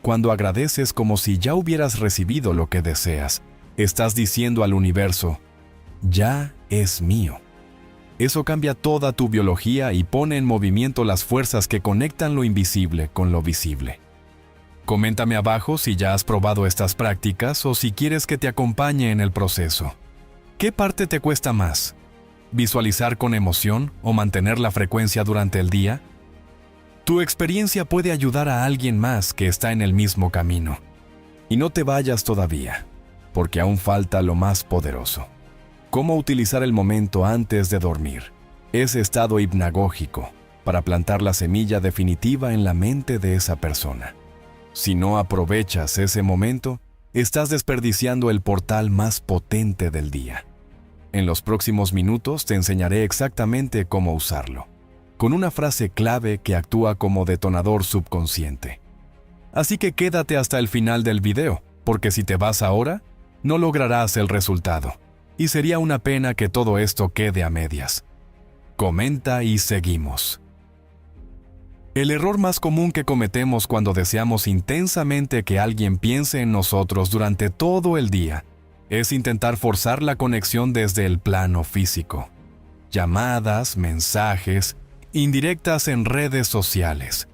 Cuando agradeces como si ya hubieras recibido lo que deseas, estás diciendo al universo: ya es mío. Eso cambia toda tu biología y pone en movimiento las fuerzas que conectan lo invisible con lo visible. Coméntame abajo si ya has probado estas prácticas o si quieres que te acompañe en el proceso. ¿Qué parte te cuesta más? ¿Visualizar con emoción o mantener la frecuencia durante el día? Tu experiencia puede ayudar a alguien más que está en el mismo camino. Y no te vayas todavía, porque aún falta lo más poderoso. Cómo utilizar el momento antes de dormir, ese estado hipnagógico, para plantar la semilla definitiva en la mente de esa persona. Si no aprovechas ese momento, estás desperdiciando el portal más potente del día. En los próximos minutos te enseñaré exactamente cómo usarlo, con una frase clave que actúa como detonador subconsciente. Así que quédate hasta el final del video, porque si te vas ahora, no lograrás el resultado. Y sería una pena que todo esto quede a medias. Comenta y seguimos. El error más común que cometemos cuando deseamos intensamente que alguien piense en nosotros durante todo el día es intentar forzar la conexión desde el plano físico. Llamadas, mensajes, indirectas en redes sociales.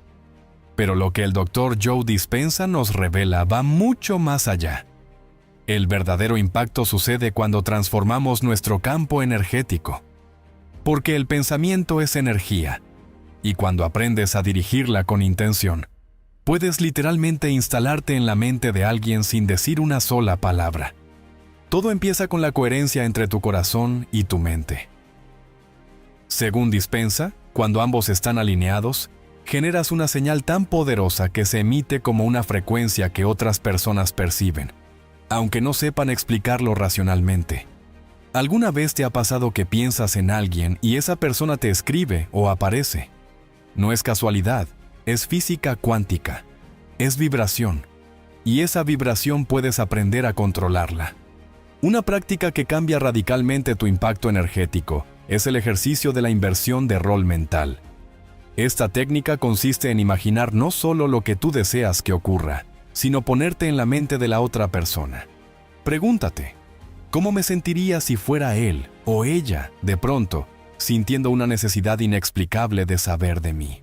Pero lo que el Dr. Joe Dispenza nos revela va mucho más allá. El verdadero impacto sucede cuando transformamos nuestro campo energético. Porque el pensamiento es energía, y cuando aprendes a dirigirla con intención, puedes literalmente instalarte en la mente de alguien sin decir una sola palabra. Todo empieza con la coherencia entre tu corazón y tu mente. Según Dispenza, cuando ambos están alineados, generas una señal tan poderosa que se emite como una frecuencia que otras personas perciben, aunque no sepan explicarlo racionalmente. ¿Alguna vez te ha pasado que piensas en alguien y esa persona te escribe o aparece? No es casualidad, es física cuántica, es vibración, y esa vibración puedes aprender a controlarla. Una práctica que cambia radicalmente tu impacto energético es el ejercicio de la inversión de rol mental. Esta técnica consiste en imaginar no solo lo que tú deseas que ocurra, sino ponerte en la mente de la otra persona. Pregúntate, ¿cómo me sentiría si fuera él o ella, de pronto, sintiendo una necesidad inexplicable de saber de mí?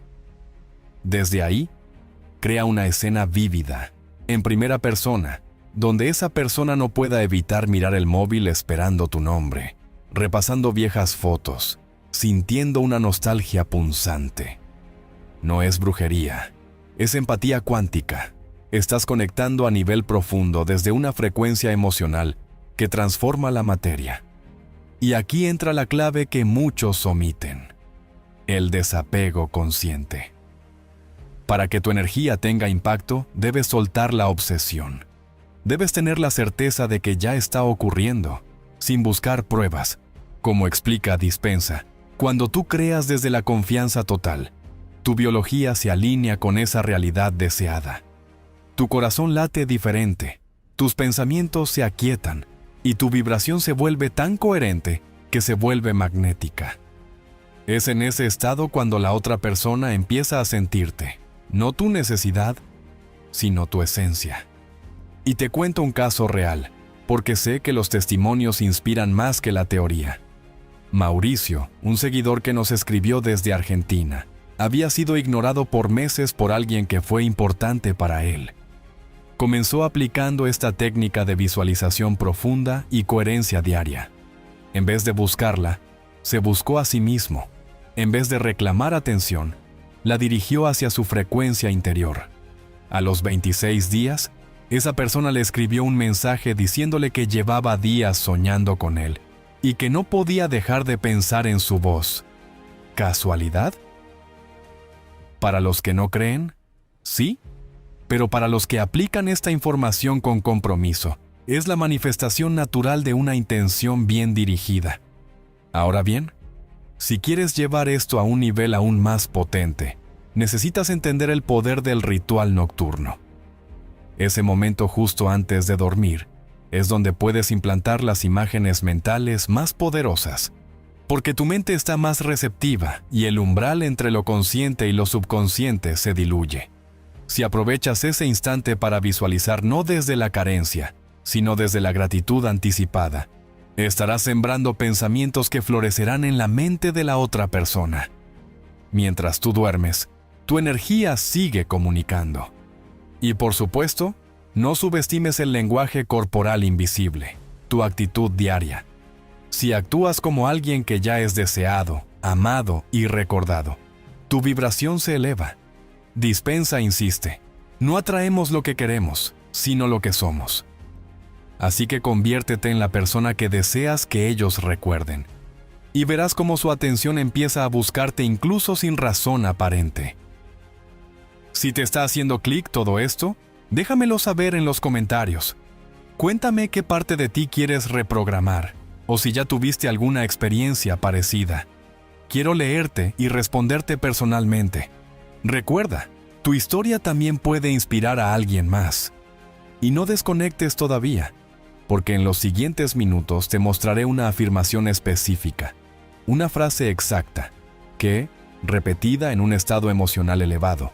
Desde ahí, crea una escena vívida, en primera persona, donde esa persona no pueda evitar mirar el móvil esperando tu nombre, repasando viejas fotos, sintiendo una nostalgia punzante. No es brujería, es empatía cuántica. Estás conectando a nivel profundo desde una frecuencia emocional que transforma la materia. Y aquí entra la clave que muchos omiten: el desapego consciente. Para que tu energía tenga impacto, debes soltar la obsesión. Debes tener la certeza de que ya está ocurriendo, sin buscar pruebas. Como explica Dispenza, cuando tú creas desde la confianza total, tu biología se alinea con esa realidad deseada. Tu corazón late diferente, tus pensamientos se aquietan y tu vibración se vuelve tan coherente que se vuelve magnética. Es en ese estado cuando la otra persona empieza a sentirte, no tu necesidad, sino tu esencia. Y te cuento un caso real, porque sé que los testimonios inspiran más que la teoría. Mauricio, un seguidor que nos escribió desde Argentina, había sido ignorado por meses por alguien que fue importante para él. Comenzó aplicando esta técnica de visualización profunda y coherencia diaria. En vez de buscarla, se buscó a sí mismo. En vez de reclamar atención, la dirigió hacia su frecuencia interior. A los 26 días, esa persona le escribió un mensaje diciéndole que llevaba días soñando con él y que no podía dejar de pensar en su voz. ¿Casualidad? Para los que no creen, sí, pero para los que aplican esta información con compromiso, es la manifestación natural de una intención bien dirigida. Ahora bien, si quieres llevar esto a un nivel aún más potente, necesitas entender el poder del ritual nocturno. Ese momento justo antes de dormir es donde puedes implantar las imágenes mentales más poderosas, porque tu mente está más receptiva y el umbral entre lo consciente y lo subconsciente se diluye. Si aprovechas ese instante para visualizar no desde la carencia, sino desde la gratitud anticipada, estarás sembrando pensamientos que florecerán en la mente de la otra persona. Mientras tú duermes, tu energía sigue comunicando. Y por supuesto, no subestimes el lenguaje corporal invisible, tu actitud diaria. Si actúas como alguien que ya es deseado, amado y recordado, tu vibración se eleva. Dispenza insiste, no atraemos lo que queremos, sino lo que somos. Así que conviértete en la persona que deseas que ellos recuerden, y verás cómo su atención empieza a buscarte incluso sin razón aparente. Si te está haciendo clic todo esto, déjamelo saber en los comentarios. Cuéntame qué parte de ti quieres reprogramar, o si ya tuviste alguna experiencia parecida. Quiero leerte y responderte personalmente. Recuerda, tu historia también puede inspirar a alguien más. Y no desconectes todavía, porque en los siguientes minutos te mostraré una afirmación específica, una frase exacta, que, repetida en un estado emocional elevado,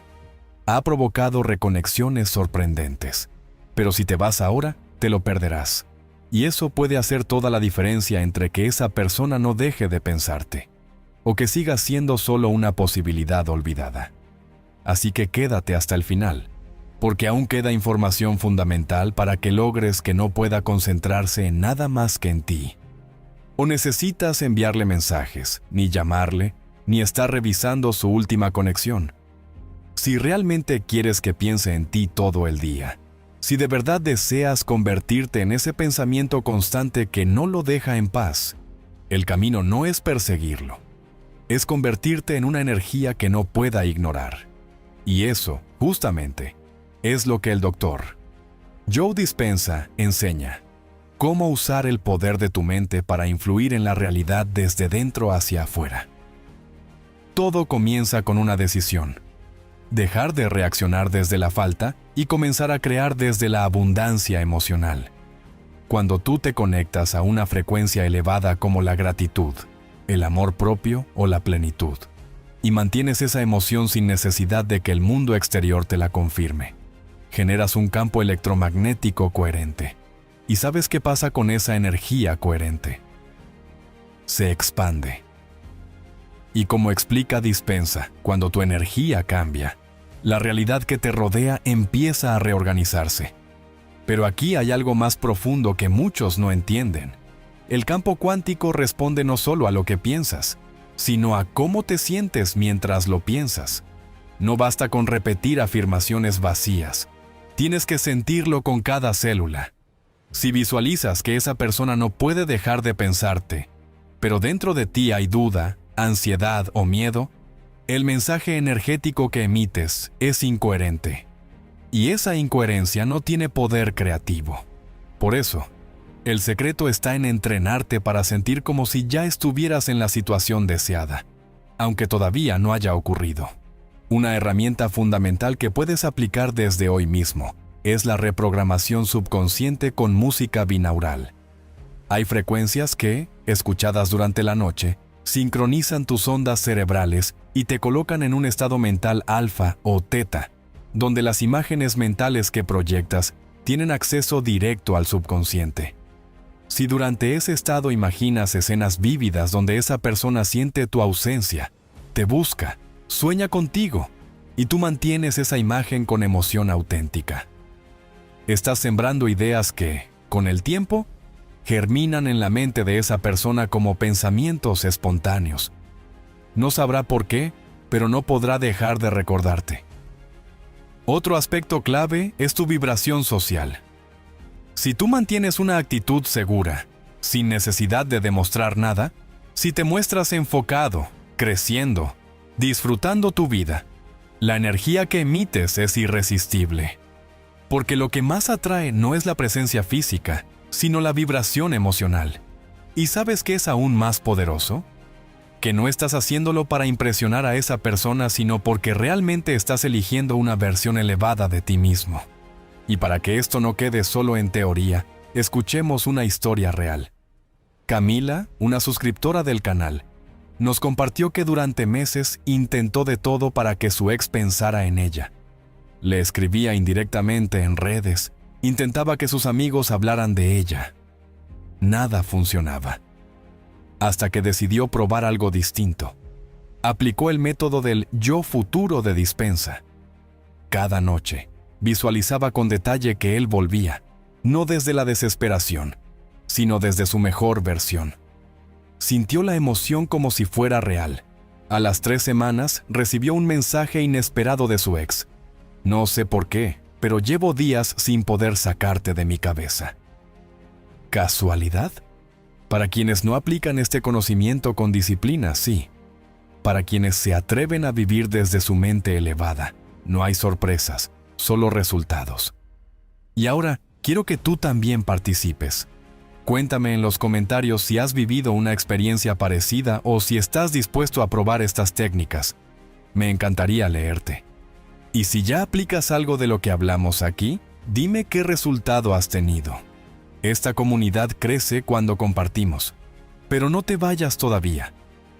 ha provocado reconexiones sorprendentes. Pero si te vas ahora, te lo perderás. Y eso puede hacer toda la diferencia entre que esa persona no deje de pensarte, o que siga siendo solo una posibilidad olvidada. Así que quédate hasta el final, porque aún queda información fundamental para que logres que no pueda concentrarse en nada más que en ti. O necesitas enviarle mensajes, ni llamarle, ni estar revisando su última conexión. Si realmente quieres que piense en ti todo el día, si de verdad deseas convertirte en ese pensamiento constante que no lo deja en paz, el camino no es perseguirlo, es convertirte en una energía que no pueda ignorar. Y eso, justamente, es lo que el Dr. Joe Dispenza enseña: cómo usar el poder de tu mente para influir en la realidad desde dentro hacia afuera. Todo comienza con una decisión: dejar de reaccionar desde la falta y comenzar a crear desde la abundancia emocional. Cuando tú te conectas a una frecuencia elevada como la gratitud, el amor propio o la plenitud, y mantienes esa emoción sin necesidad de que el mundo exterior te la confirme, generas un campo electromagnético coherente. ¿Y sabes qué pasa con esa energía coherente? Se expande. Y como explica Dispenza, cuando tu energía cambia, la realidad que te rodea empieza a reorganizarse. Pero aquí hay algo más profundo que muchos no entienden. El campo cuántico responde no solo a lo que piensas, sino a cómo te sientes mientras lo piensas. No basta con repetir afirmaciones vacías. Tienes que sentirlo con cada célula. Si visualizas que esa persona no puede dejar de pensarte, pero dentro de ti hay duda, ansiedad o miedo, el mensaje energético que emites es incoherente. Y esa incoherencia no tiene poder creativo. Por eso, el secreto está en entrenarte para sentir como si ya estuvieras en la situación deseada, aunque todavía no haya ocurrido. Una herramienta fundamental que puedes aplicar desde hoy mismo es la reprogramación subconsciente con música binaural. Hay frecuencias que, escuchadas durante la noche, sincronizan tus ondas cerebrales y te colocan en un estado mental alfa o teta, donde las imágenes mentales que proyectas tienen acceso directo al subconsciente. Si durante ese estado imaginas escenas vívidas donde esa persona siente tu ausencia, te busca, sueña contigo, y tú mantienes esa imagen con emoción auténtica, estás sembrando ideas que, con el tiempo, germinan en la mente de esa persona como pensamientos espontáneos. No sabrá por qué, pero no podrá dejar de recordarte. Otro aspecto clave es tu vibración social. Si tú mantienes una actitud segura, sin necesidad de demostrar nada, si te muestras enfocado, creciendo, disfrutando tu vida, la energía que emites es irresistible. Porque lo que más atrae no es la presencia física, sino la vibración emocional. ¿Y sabes qué es aún más poderoso? Que no estás haciéndolo para impresionar a esa persona, sino porque realmente estás eligiendo una versión elevada de ti mismo. Y para que esto no quede solo en teoría, escuchemos una historia real. Camila, una suscriptora del canal, nos compartió que durante meses intentó de todo para que su ex pensara en ella. Le escribía indirectamente en redes, intentaba que sus amigos hablaran de ella. Nada funcionaba. Hasta que decidió probar algo distinto. Aplicó el método del yo futuro de Dispenza. Cada noche, visualizaba con detalle que él volvía, no desde la desesperación, sino desde su mejor versión. Sintió la emoción como si fuera real. A las 3 semanas, recibió un mensaje inesperado de su ex. No sé por qué, pero llevo días sin poder sacarte de mi cabeza. ¿Casualidad? Para quienes no aplican este conocimiento con disciplina, sí. Para quienes se atreven a vivir desde su mente elevada, no hay sorpresas, solo resultados. Y ahora, quiero que tú también participes. Cuéntame en los comentarios si has vivido una experiencia parecida o si estás dispuesto a probar estas técnicas. Me encantaría leerte. Y si ya aplicas algo de lo que hablamos aquí, dime qué resultado has tenido. Esta comunidad crece cuando compartimos. Pero no te vayas todavía.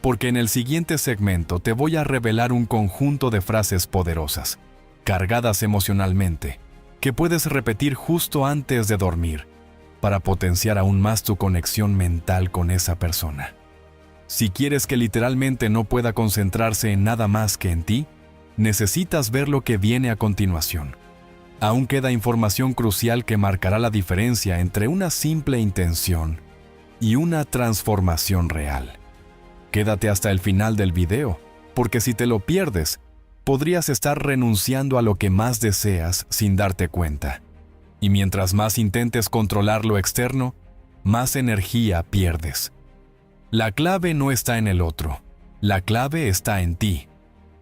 porque en el siguiente segmento te voy a revelar un conjunto de frases poderosas, cargadas emocionalmente, que puedes repetir justo antes de dormir, para potenciar aún más tu conexión mental con esa persona. Si quieres que literalmente no pueda concentrarse en nada más que en ti, necesitas ver lo que viene a continuación. Aún queda información crucial que marcará la diferencia entre una simple intención y una transformación real. Quédate hasta el final del video, porque si te lo pierdes, podrías estar renunciando a lo que más deseas sin darte cuenta. Y mientras más intentes controlar lo externo, más energía pierdes. La clave no está en el otro, la clave está en ti.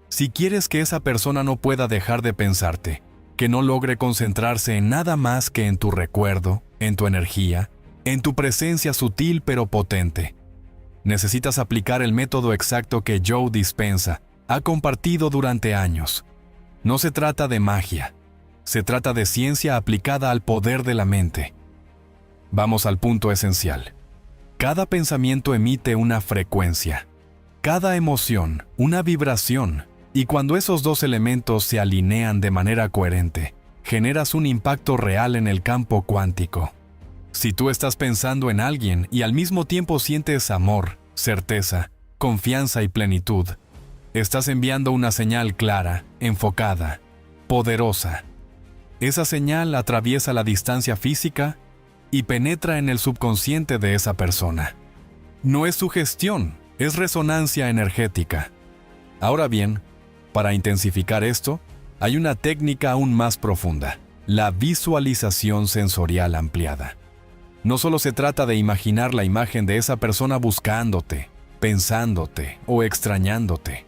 Si quieres que esa persona no pueda dejar de pensarte, que no logre concentrarse en nada más que en tu recuerdo, en tu energía, en tu presencia sutil pero potente, necesitas aplicar el método exacto que Joe Dispenza ha compartido durante años. No se trata de magia, se trata de ciencia aplicada al poder de la mente. Vamos al punto esencial. Cada pensamiento emite una frecuencia, cada emoción una vibración, y cuando esos dos elementos se alinean de manera coherente, generas un impacto real en el campo cuántico. Si tú estás pensando en alguien y al mismo tiempo sientes amor, certeza, confianza y plenitud, estás enviando una señal clara, enfocada, poderosa. Esa señal atraviesa la distancia física y penetra en el subconsciente de esa persona. No es sugestión, es resonancia energética. Ahora bien, para intensificar esto, hay una técnica aún más profunda, la visualización sensorial ampliada. No solo se trata de imaginar la imagen de esa persona buscándote, pensándote o extrañándote.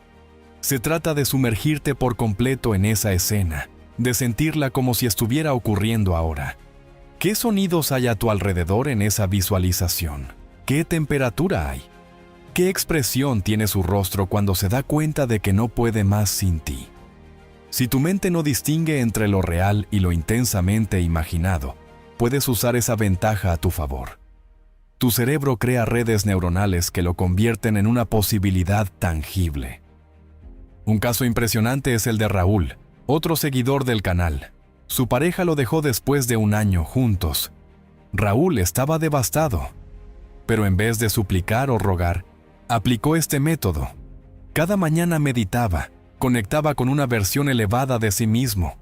Se trata de sumergirte por completo en esa escena, de sentirla como si estuviera ocurriendo ahora. ¿Qué sonidos hay a tu alrededor en esa visualización? ¿Qué temperatura hay? ¿Qué expresión tiene su rostro cuando se da cuenta de que no puede más sin ti? Si tu mente no distingue entre lo real y lo intensamente imaginado, puedes usar esa ventaja a tu favor. Tu cerebro crea redes neuronales que lo convierten en una posibilidad tangible. Un caso impresionante es el de Raúl, otro seguidor del canal. Su pareja lo dejó después de 1 año juntos. Raúl estaba devastado, pero en vez de suplicar o rogar, aplicó este método. Cada mañana meditaba, conectaba con una versión elevada de sí mismo,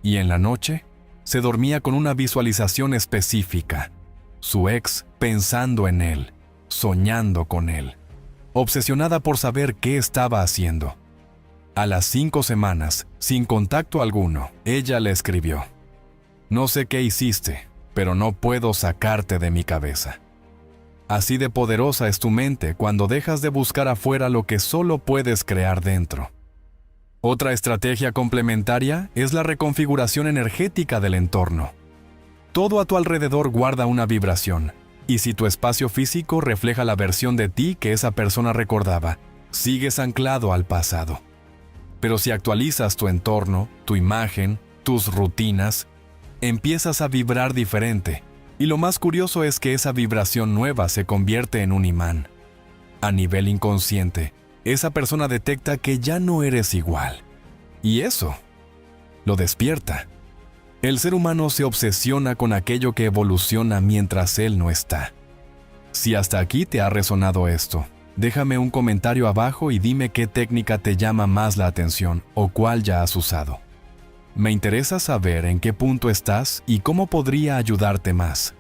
y en la noche se dormía con una visualización específica. Su ex pensando en él, soñando con él, obsesionada por saber qué estaba haciendo. A las 5 semanas, sin contacto alguno, ella le escribió: "No sé qué hiciste, pero no puedo sacarte de mi cabeza". Así de poderosa es tu mente cuando dejas de buscar afuera lo que solo puedes crear dentro. Otra estrategia complementaria es la reconfiguración energética del entorno. Todo a tu alrededor guarda una vibración, y si tu espacio físico refleja la versión de ti que esa persona recordaba, sigues anclado al pasado. Pero si actualizas tu entorno, tu imagen, tus rutinas, empiezas a vibrar diferente, y lo más curioso es que esa vibración nueva se convierte en un imán. A nivel inconsciente, esa persona detecta que ya no eres igual, y eso lo despierta. El ser humano se obsesiona con aquello que evoluciona mientras él no está. Si hasta aquí te ha resonado esto, déjame un comentario abajo y dime qué técnica te llama más la atención o cuál ya has usado. Me interesa saber en qué punto estás y cómo podría ayudarte más.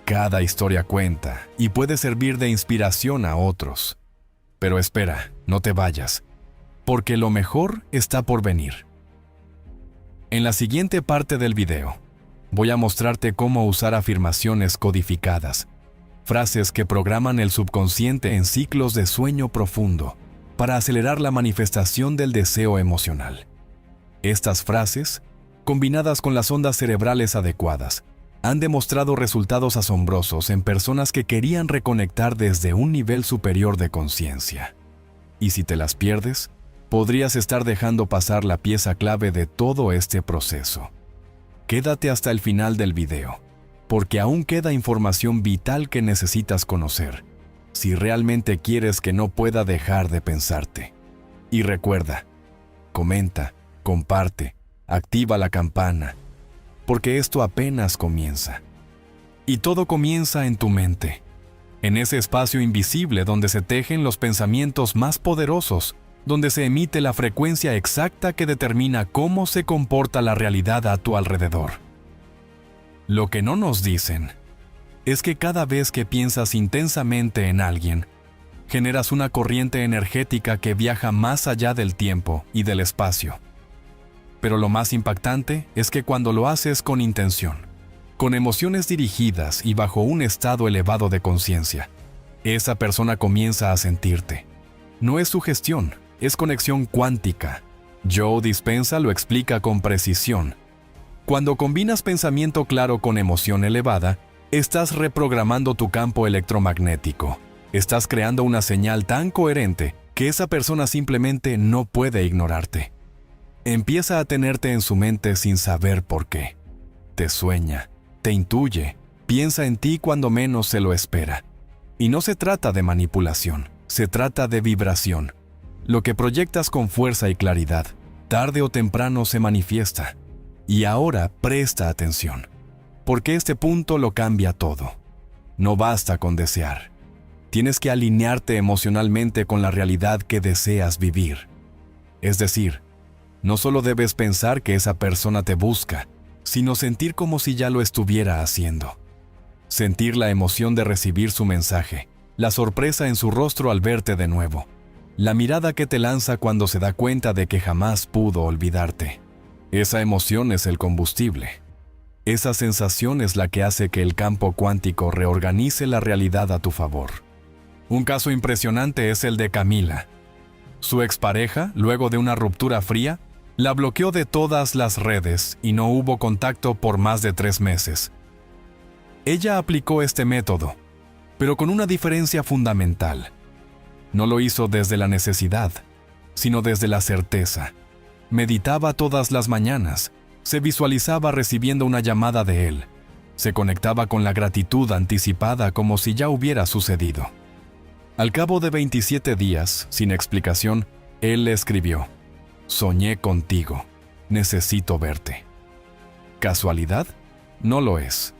Cada historia cuenta y puede servir de inspiración a otros. Pero espera, no te vayas, porque lo mejor está por venir. En la siguiente parte del video, voy a mostrarte cómo usar afirmaciones codificadas, frases que programan el subconsciente en ciclos de sueño profundo para acelerar la manifestación del deseo emocional. Estas frases, combinadas con las ondas cerebrales adecuadas, han demostrado resultados asombrosos en personas que querían reconectar desde un nivel superior de conciencia. Y si te las pierdes, podrías estar dejando pasar la pieza clave de todo este proceso. Quédate hasta el final del video, porque aún queda información vital que necesitas conocer. si realmente quieres que no pueda dejar de pensarte. Y recuerda, comenta, comparte, activa la campana, porque esto apenas comienza. Y todo comienza en tu mente, en ese espacio invisible donde se tejen los pensamientos más poderosos, donde se emite la frecuencia exacta que determina cómo se comporta la realidad a tu alrededor. Lo que no nos dicen es que cada vez que piensas intensamente en alguien, generas una corriente energética que viaja más allá del tiempo y del espacio. Pero lo más impactante es que cuando lo haces con intención, con emociones dirigidas y bajo un estado elevado de conciencia, esa persona comienza a sentirte. No es sugestión, es conexión cuántica. Joe Dispenza lo explica con precisión. Cuando combinas pensamiento claro con emoción elevada, estás reprogramando tu campo electromagnético. Estás creando una señal tan coherente que esa persona simplemente no puede ignorarte. Empieza a tenerte en su mente sin saber por qué. Te sueña, te intuye, piensa en ti cuando menos se lo espera. Y no se trata de manipulación, se trata de vibración. Lo que proyectas con fuerza y claridad, tarde o temprano se manifiesta. Y ahora presta atención, porque este punto lo cambia todo. No basta con desear. Tienes que alinearte emocionalmente con la realidad que deseas vivir. Es decir, no solo debes pensar que esa persona te busca, sino sentir como si ya lo estuviera haciendo. Sentir la emoción de recibir su mensaje, la sorpresa en su rostro al verte de nuevo, la mirada que te lanza cuando se da cuenta de que jamás pudo olvidarte. Esa emoción es el combustible. Esa sensación es la que hace que el campo cuántico reorganice la realidad a tu favor. Un caso impresionante es el de Camila. Su expareja, luego de una ruptura fría, la bloqueó de todas las redes y no hubo contacto por más de 3 meses. Ella aplicó este método, pero con una diferencia fundamental. No lo hizo desde la necesidad, sino desde la certeza. Meditaba todas las mañanas, se visualizaba recibiendo una llamada de él, se conectaba con la gratitud anticipada como si ya hubiera sucedido. Al cabo de 27 días, sin explicación, él le escribió: «Soñé contigo, necesito verte». ¿Casualidad? No lo es.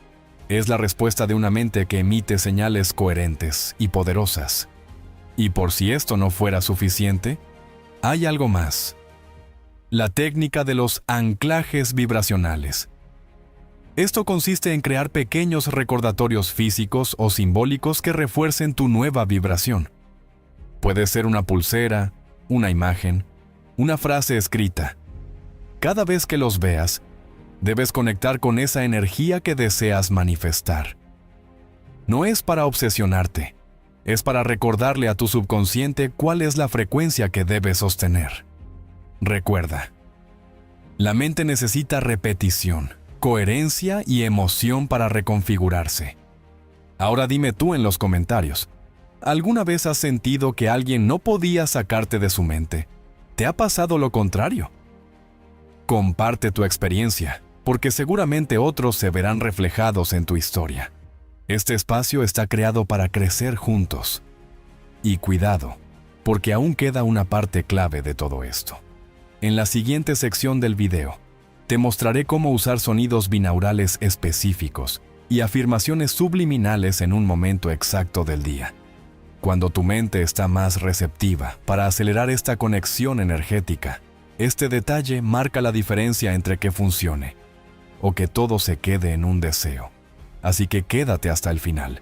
Es la respuesta de una mente que emite señales coherentes y poderosas. Y por si esto no fuera suficiente, hay algo más. La técnica de los anclajes vibracionales. Esto consiste en crear pequeños recordatorios físicos o simbólicos que refuercen tu nueva vibración. Puede ser una pulsera, una imagen, una frase escrita. Cada vez que los veas, debes conectar con esa energía que deseas manifestar. No es para obsesionarte, es para recordarle a tu subconsciente cuál es la frecuencia que debes sostener. Recuerda, la mente necesita repetición, coherencia y emoción para reconfigurarse. Ahora dime tú en los comentarios, ¿alguna vez has sentido que alguien no podía sacarte de su mente? ¿Te ha pasado lo contrario? Comparte tu experiencia, porque seguramente otros se verán reflejados en tu historia. Este espacio está creado para crecer juntos. Y cuidado, porque aún queda una parte clave de todo esto. En la siguiente sección del video, te mostraré cómo usar sonidos binaurales específicos y afirmaciones subliminales en un momento exacto del día. Cuando tu mente está más receptiva para acelerar esta conexión energética, este detalle marca la diferencia entre que funcione o que todo se quede en un deseo. Así que quédate hasta el final,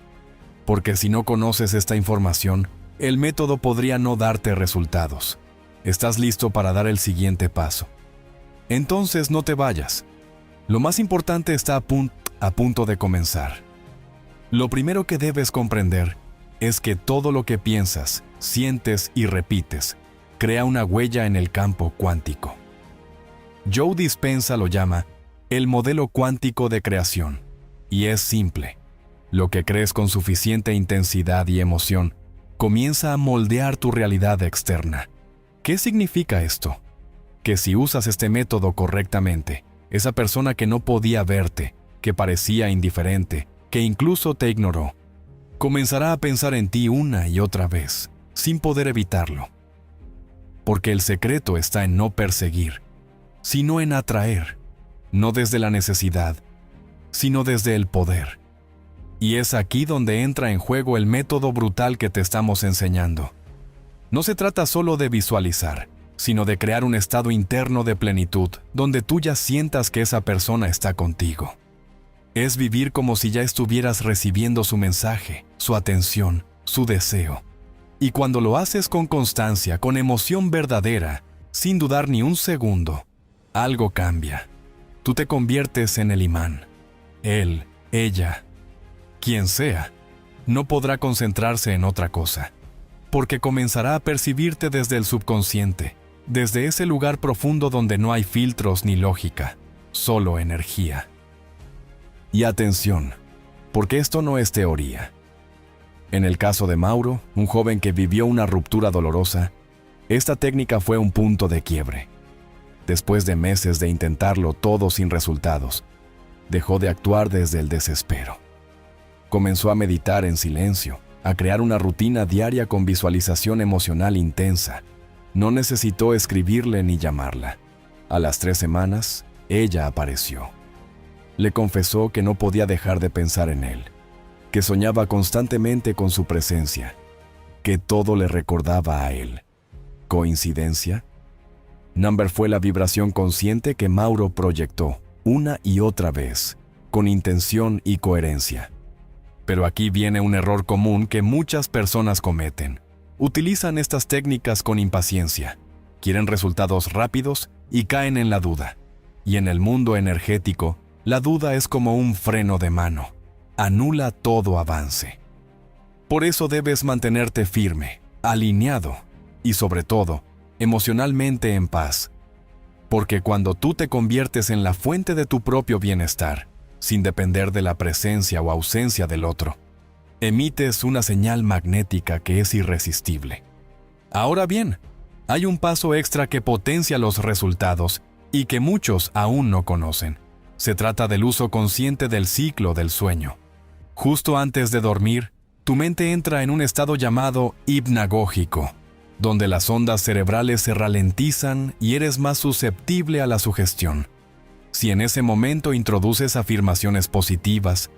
porque si no conoces esta información, el método podría no darte resultados. ¿Estás listo para dar el siguiente paso? Entonces no te vayas. Lo más importante está a punto de comenzar. Lo primero que debes comprender es que todo lo que piensas, sientes y repites crea una huella en el campo cuántico. Joe Dispenza lo llama el modelo cuántico de creación, y es simple. Lo que crees con suficiente intensidad y emoción comienza a moldear tu realidad externa. ¿Qué significa esto? Que si usas este método correctamente, esa persona que no podía verte, que parecía indiferente, que incluso te ignoró, Comenzará a pensar en ti una y otra vez, sin poder evitarlo. Porque el secreto está en no perseguir, sino en atraer, no desde la necesidad, sino desde el poder. Y es aquí donde entra en juego el método brutal que te estamos enseñando. No se trata solo de visualizar, sino de crear un estado interno de plenitud, donde tú ya sientas que esa persona está contigo. Es vivir como si ya estuvieras recibiendo su mensaje, su atención, su deseo. Y cuando lo haces con constancia, con emoción verdadera, sin dudar ni un segundo, algo cambia. Tú te conviertes en el imán. Él, ella, quien sea, no podrá concentrarse en otra cosa, porque comenzará a percibirte desde el subconsciente, desde ese lugar profundo donde no hay filtros ni lógica, solo energía. Y atención, porque esto no es teoría. En el caso de Mauro, un joven que vivió una ruptura dolorosa, esta técnica fue un punto de quiebre. Después de meses de intentarlo todo sin resultados, dejó de actuar desde el desespero. Comenzó a meditar en silencio, a crear una rutina diaria con visualización emocional intensa. No necesitó escribirle ni llamarla. A las 3 semanas, ella apareció. Le confesó que no podía dejar de pensar en él, que soñaba constantemente con su presencia, que todo le recordaba a él. ¿Coincidencia? Number fue la vibración consciente que Mauro proyectó una y otra vez, con intención y coherencia. Pero aquí viene un error común que muchas personas cometen. Utilizan estas técnicas con impaciencia, quieren resultados rápidos y caen en la duda. Y en el mundo energético, la duda es como un freno de mano. Anula todo avance. Por eso debes mantenerte firme, alineado y sobre todo, emocionalmente en paz. Porque cuando tú te conviertes en la fuente de tu propio bienestar, sin depender de la presencia o ausencia del otro, emites una señal magnética que es irresistible. Ahora bien, hay un paso extra que potencia los resultados y que muchos aún no conocen. Se trata del uso consciente del ciclo del sueño. Justo antes de dormir, tu mente entra en un estado llamado hipnagógico, donde las ondas cerebrales se ralentizan y eres más susceptible a la sugestión. Si en ese momento introduces afirmaciones positivas,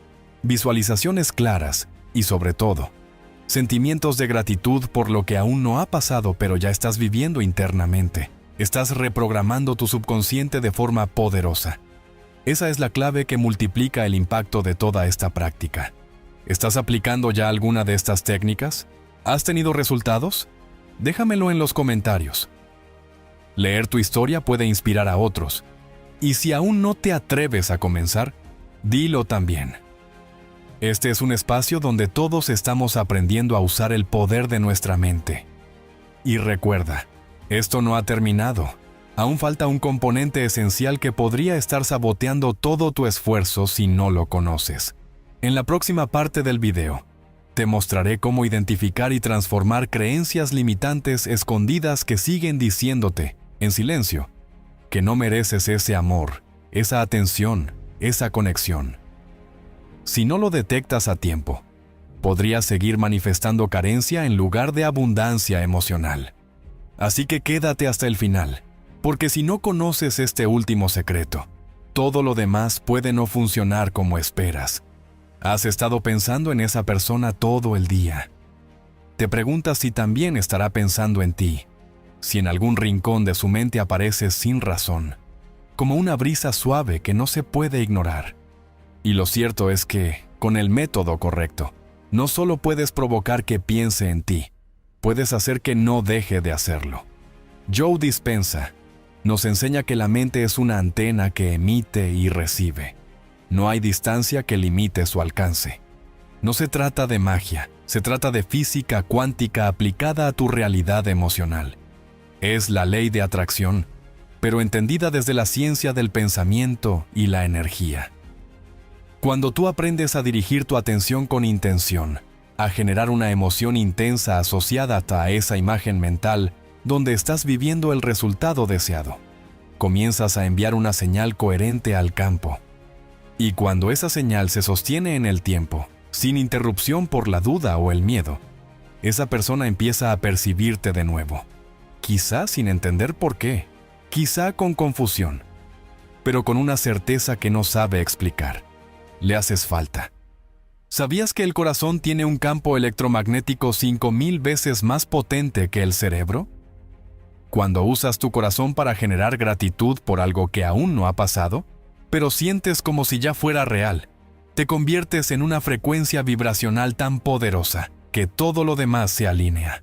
visualizaciones claras y sobre todo, sentimientos de gratitud por lo que aún no ha pasado pero ya estás viviendo internamente, estás reprogramando tu subconsciente de forma poderosa. Esa es la clave que multiplica el impacto de toda esta práctica. ¿Estás aplicando ya alguna de estas técnicas? ¿Has tenido resultados? Déjamelo en los comentarios. Leer tu historia puede inspirar a otros. Y si aún no te atreves a comenzar, dilo también. Este es un espacio donde todos estamos aprendiendo a usar el poder de nuestra mente. Y recuerda, esto no ha terminado. Aún falta un componente esencial que podría estar saboteando todo tu esfuerzo si no lo conoces. En la próxima parte del video, te mostraré cómo identificar y transformar creencias limitantes escondidas que siguen diciéndote, en silencio, que no mereces ese amor, esa atención, esa conexión. Si no lo detectas a tiempo, podrías seguir manifestando carencia en lugar de abundancia emocional. Así que quédate hasta el final, porque si no conoces este último secreto, todo lo demás puede no funcionar como esperas. Has estado pensando en esa persona todo el día. Te preguntas si también estará pensando en ti, si en algún rincón de su mente apareces sin razón, como una brisa suave que no se puede ignorar. Y lo cierto es que, con el método correcto, no solo puedes provocar que piense en ti, puedes hacer que no deje de hacerlo. Joe Dispenza nos enseña que la mente es una antena que emite y recibe. No hay distancia que limite su alcance. No se trata de magia, se trata de física cuántica aplicada a tu realidad emocional. Es la ley de atracción, pero entendida desde la ciencia del pensamiento y la energía. Cuando tú aprendes a dirigir tu atención con intención, a generar una emoción intensa asociada a esa imagen mental donde estás viviendo el resultado deseado, comienzas a enviar una señal coherente al campo. Y cuando esa señal se sostiene en el tiempo, sin interrupción por la duda o el miedo, esa persona empieza a percibirte de nuevo. Quizá sin entender por qué, quizá con confusión, pero con una certeza que no sabe explicar. Le haces falta. ¿Sabías que el corazón tiene un campo electromagnético 5000 veces más potente que el cerebro? Cuando usas tu corazón para generar gratitud por algo que aún no ha pasado, pero sientes como si ya fuera real, te conviertes en una frecuencia vibracional tan poderosa que todo lo demás se alinea.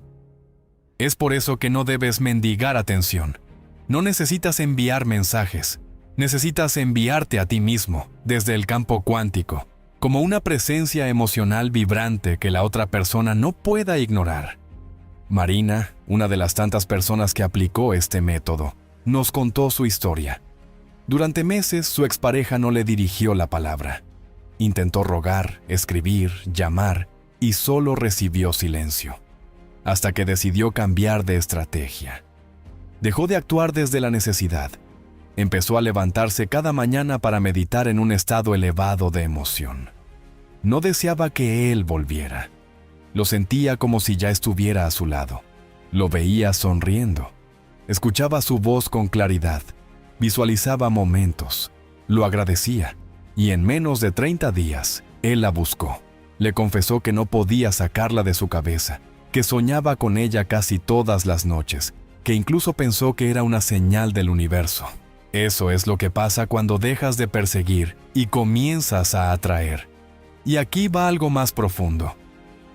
Es por eso que no debes mendigar atención. No necesitas enviar mensajes. Necesitas enviarte a ti mismo, desde el campo cuántico, como una presencia emocional vibrante que la otra persona no pueda ignorar. Marina, una de las tantas personas que aplicó este método, nos contó su historia. Durante meses su expareja no le dirigió la palabra. Intentó rogar, escribir, llamar, y solo recibió silencio. Hasta que decidió cambiar de estrategia. Dejó de actuar desde la necesidad. Empezó a levantarse cada mañana para meditar en un estado elevado de emoción. No deseaba que él volviera. Lo sentía como si ya estuviera a su lado. Lo veía sonriendo. Escuchaba su voz con claridad. Visualizaba momentos. Lo agradecía. Y en menos de 30 días, él la buscó. Le confesó que no podía sacarla de su cabeza, que soñaba con ella casi todas las noches, que incluso pensó que era una señal del universo. Eso es lo que pasa cuando dejas de perseguir y comienzas a atraer. Y aquí va algo más profundo.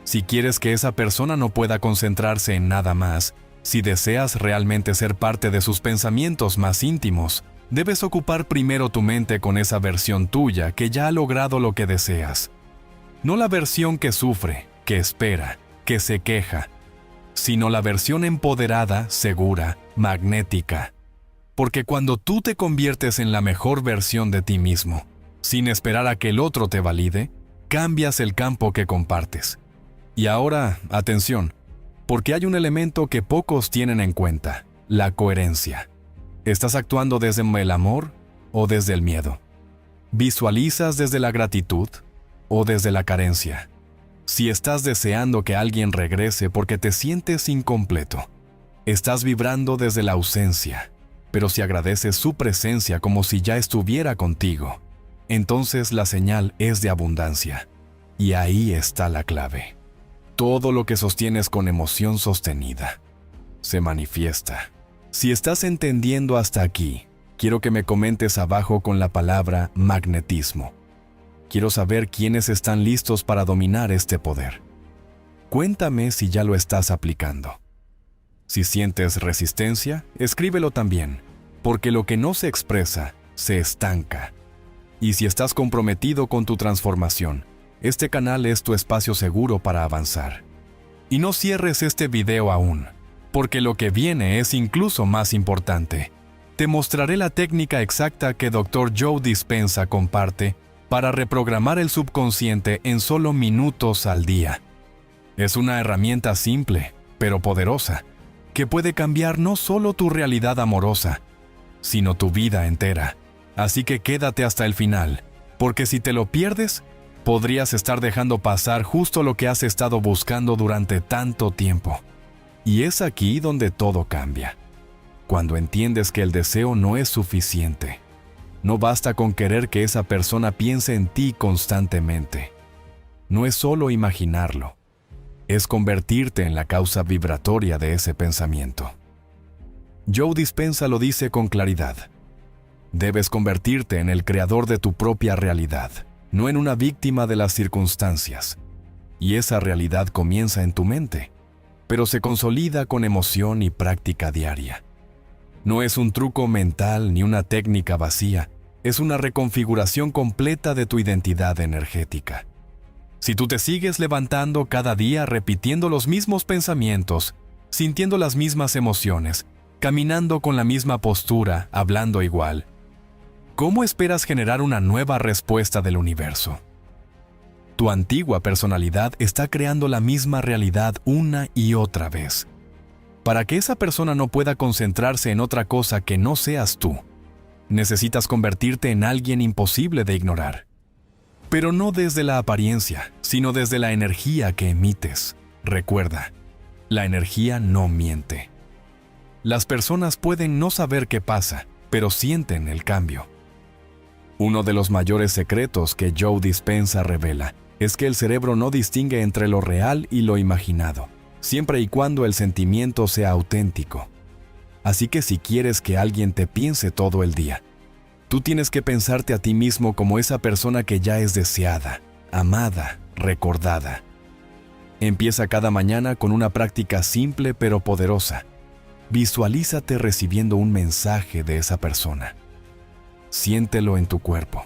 Si quieres que esa persona no pueda concentrarse en nada más, si deseas realmente ser parte de sus pensamientos más íntimos, debes ocupar primero tu mente con esa versión tuya que ya ha logrado lo que deseas. No la versión que sufre, que espera, que se queja, sino la versión empoderada, segura, magnética. Porque cuando tú te conviertes en la mejor versión de ti mismo, sin esperar a que el otro te valide, cambias el campo que compartes. Y ahora, atención, porque hay un elemento que pocos tienen en cuenta, la coherencia. ¿Estás actuando desde el amor o desde el miedo? ¿Visualizas desde la gratitud o desde la carencia? Si estás deseando que alguien regrese porque te sientes incompleto, estás vibrando desde la ausencia. Pero si agradeces su presencia como si ya estuviera contigo, entonces la señal es de abundancia. Y ahí está la clave. Todo lo que sostienes con emoción sostenida se manifiesta. Si estás entendiendo hasta aquí, quiero que me comentes abajo con la palabra magnetismo. Quiero saber quiénes están listos para dominar este poder. Cuéntame si ya lo estás aplicando. Si sientes resistencia, escríbelo también, porque lo que no se expresa, se estanca. Y si estás comprometido con tu transformación, este canal es tu espacio seguro para avanzar. Y no cierres este video aún, porque lo que viene es incluso más importante. Te mostraré la técnica exacta que Dr. Joe Dispenza comparte para reprogramar el subconsciente en solo minutos al día. Es una herramienta simple, pero poderosa, que puede cambiar no solo tu realidad amorosa, sino tu vida entera. Así que quédate hasta el final, porque si te lo pierdes, podrías estar dejando pasar justo lo que has estado buscando durante tanto tiempo. Y es aquí donde todo cambia. Cuando entiendes que el deseo no es suficiente. No basta con querer que esa persona piense en ti constantemente. No es solo imaginarlo. Es convertirte en la causa vibratoria de ese pensamiento. Joe Dispenza lo dice con claridad. Debes convertirte en el creador de tu propia realidad, no en una víctima de las circunstancias. Y esa realidad comienza en tu mente, pero se consolida con emoción y práctica diaria. No es un truco mental ni una técnica vacía, es una reconfiguración completa de tu identidad energética. Si tú te sigues levantando cada día repitiendo los mismos pensamientos, sintiendo las mismas emociones, caminando con la misma postura, hablando igual, ¿cómo esperas generar una nueva respuesta del universo? Tu antigua personalidad está creando la misma realidad una y otra vez. Para que esa persona no pueda concentrarse en otra cosa que no seas tú, necesitas convertirte en alguien imposible de ignorar. Pero no desde la apariencia, sino desde la energía que emites. Recuerda, la energía no miente. Las personas pueden no saber qué pasa, pero sienten el cambio. Uno de los mayores secretos que Joe Dispenza revela es que el cerebro no distingue entre lo real y lo imaginado, siempre y cuando el sentimiento sea auténtico. Así que si quieres que alguien te piense todo el día, tú tienes que pensarte a ti mismo como esa persona que ya es deseada, amada, recordada. Empieza cada mañana con una práctica simple pero poderosa. Visualízate recibiendo un mensaje de esa persona. Siéntelo en tu cuerpo.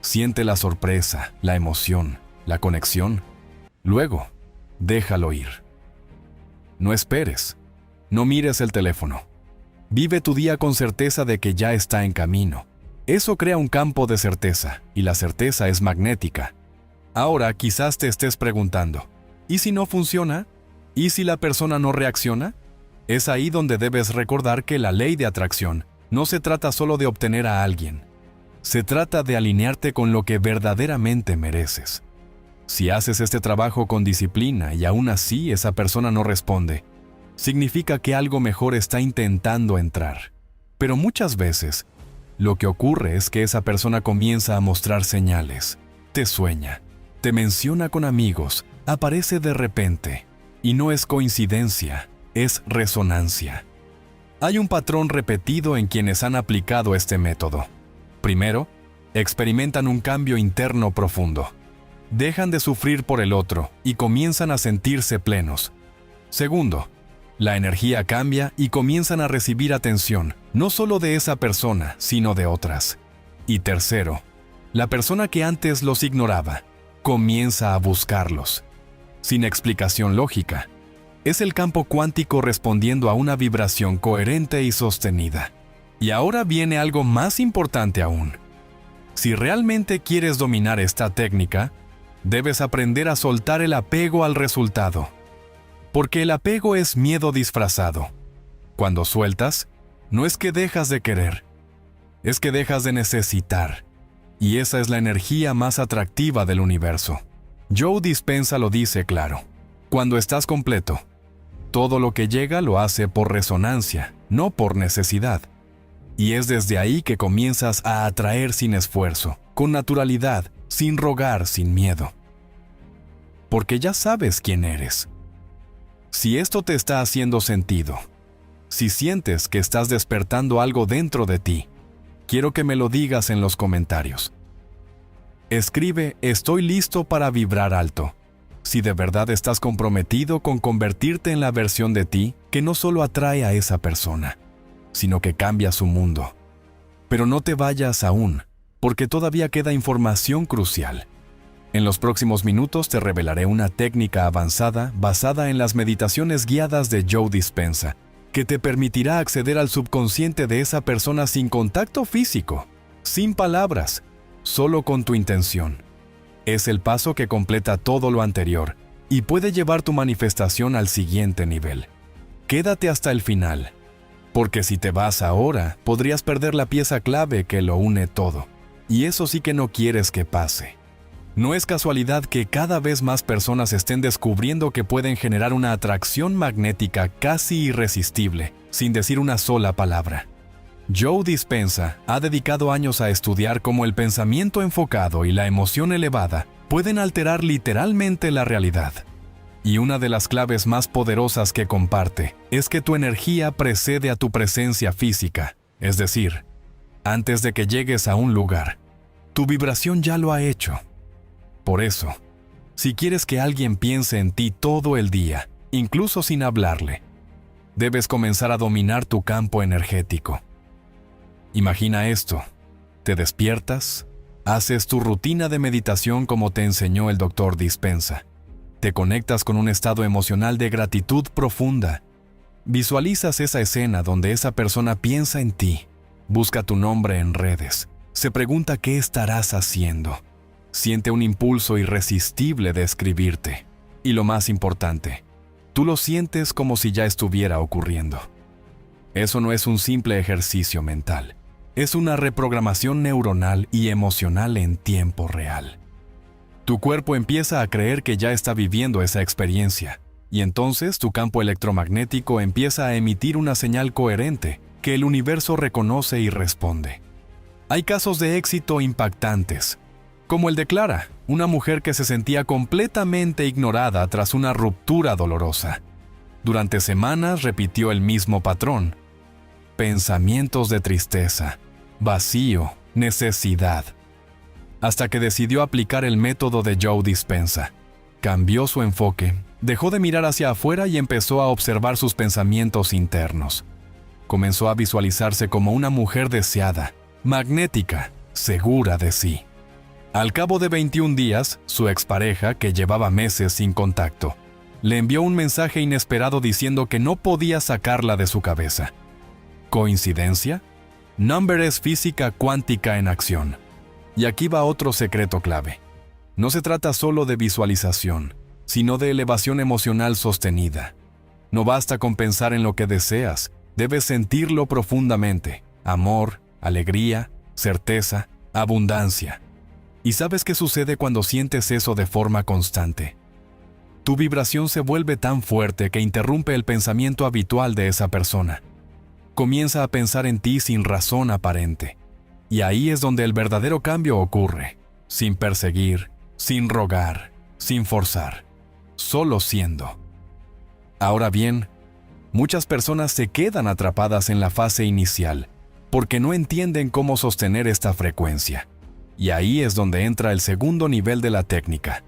Siente la sorpresa, la emoción, la conexión. Luego, déjalo ir. No esperes. No mires el teléfono. Vive tu día con certeza de que ya está en camino. Eso crea un campo de certeza, y la certeza es magnética. Ahora quizás te estés preguntando, ¿y si no funciona? ¿Y si la persona no reacciona? Es ahí donde debes recordar que la ley de atracción no se trata solo de obtener a alguien. Se trata de alinearte con lo que verdaderamente mereces. Si haces este trabajo con disciplina y aún así esa persona no responde, significa que algo mejor está intentando entrar. Pero muchas veces, lo que ocurre es que esa persona comienza a mostrar señales. Te sueña, te menciona con amigos, aparece de repente. Y no es coincidencia, es resonancia. Hay un patrón repetido en quienes han aplicado este método. Primero, experimentan un cambio interno profundo. Dejan de sufrir por el otro y comienzan a sentirse plenos. Segundo, la energía cambia y comienzan a recibir atención, no solo de esa persona, sino de otras. Y tercero, la persona que antes los ignoraba, comienza a buscarlos. Sin explicación lógica. Es el campo cuántico respondiendo a una vibración coherente y sostenida. Y ahora viene algo más importante aún. Si realmente quieres dominar esta técnica, debes aprender a soltar el apego al resultado. Porque el apego es miedo disfrazado. Cuando sueltas, no es que dejas de querer, es que dejas de necesitar. Y esa es la energía más atractiva del universo. Joe Dispenza lo dice claro. Cuando estás completo, todo lo que llega lo hace por resonancia, no por necesidad. Y es desde ahí que comienzas a atraer sin esfuerzo, con naturalidad, sin rogar, sin miedo. Porque ya sabes quién eres. Si esto te está haciendo sentido, si sientes que estás despertando algo dentro de ti, quiero que me lo digas en los comentarios. Escribe, estoy listo para vibrar alto. Si de verdad estás comprometido con convertirte en la versión de ti que no solo atrae a esa persona, sino que cambia su mundo. Pero no te vayas aún, porque todavía queda información crucial. En los próximos minutos te revelaré una técnica avanzada basada en las meditaciones guiadas de Joe Dispenza, que te permitirá acceder al subconsciente de esa persona sin contacto físico, sin palabras, solo con tu intención. Es el paso que completa todo lo anterior y puede llevar tu manifestación al siguiente nivel. Quédate hasta el final, porque si te vas ahora, podrías perder la pieza clave que lo une todo, y eso sí que no quieres que pase. No es casualidad que cada vez más personas estén descubriendo que pueden generar una atracción magnética casi irresistible, sin decir una sola palabra. Joe Dispenza ha dedicado años a estudiar cómo el pensamiento enfocado y la emoción elevada pueden alterar literalmente la realidad. Y una de las claves más poderosas que comparte es que tu energía precede a tu presencia física, es decir, antes de que llegues a un lugar, tu vibración ya lo ha hecho. Por eso, si quieres que alguien piense en ti todo el día, incluso sin hablarle, debes comenzar a dominar tu campo energético. Imagina esto, te despiertas, haces tu rutina de meditación como te enseñó el Dr. Dispenza, te conectas con un estado emocional de gratitud profunda, visualizas esa escena donde esa persona piensa en ti, busca tu nombre en redes, se pregunta qué estarás haciendo. Siente un impulso irresistible de escribirte. Y lo más importante, tú lo sientes como si ya estuviera ocurriendo. Eso no es un simple ejercicio mental. Es una reprogramación neuronal y emocional en tiempo real. Tu cuerpo empieza a creer que ya está viviendo esa experiencia, y entonces tu campo electromagnético empieza a emitir una señal coherente que el universo reconoce y responde. Hay casos de éxito impactantes, como el de Clara, una mujer que se sentía completamente ignorada tras una ruptura dolorosa. Durante semanas repitió el mismo patrón: pensamientos de tristeza, vacío, necesidad, hasta que decidió aplicar el método de Joe Dispenza. Cambió su enfoque, dejó de mirar hacia afuera y empezó a observar sus pensamientos internos. Comenzó a visualizarse como una mujer deseada, magnética, segura de sí. Al cabo de 21 días, su expareja, que llevaba meses sin contacto, le envió un mensaje inesperado diciendo que no podía sacarla de su cabeza. ¿Coincidencia? Number es física cuántica en acción. Y aquí va otro secreto clave. No se trata solo de visualización, sino de elevación emocional sostenida. No basta con pensar en lo que deseas, debes sentirlo profundamente: amor, alegría, certeza, abundancia. ¿Y sabes qué sucede cuando sientes eso de forma constante? Tu vibración se vuelve tan fuerte que interrumpe el pensamiento habitual de esa persona. Comienza a pensar en ti sin razón aparente. Y ahí es donde el verdadero cambio ocurre, sin perseguir, sin rogar, sin forzar, solo siendo. Ahora bien, muchas personas se quedan atrapadas en la fase inicial porque no entienden cómo sostener esta frecuencia. Y ahí es donde entra el segundo nivel de la técnica.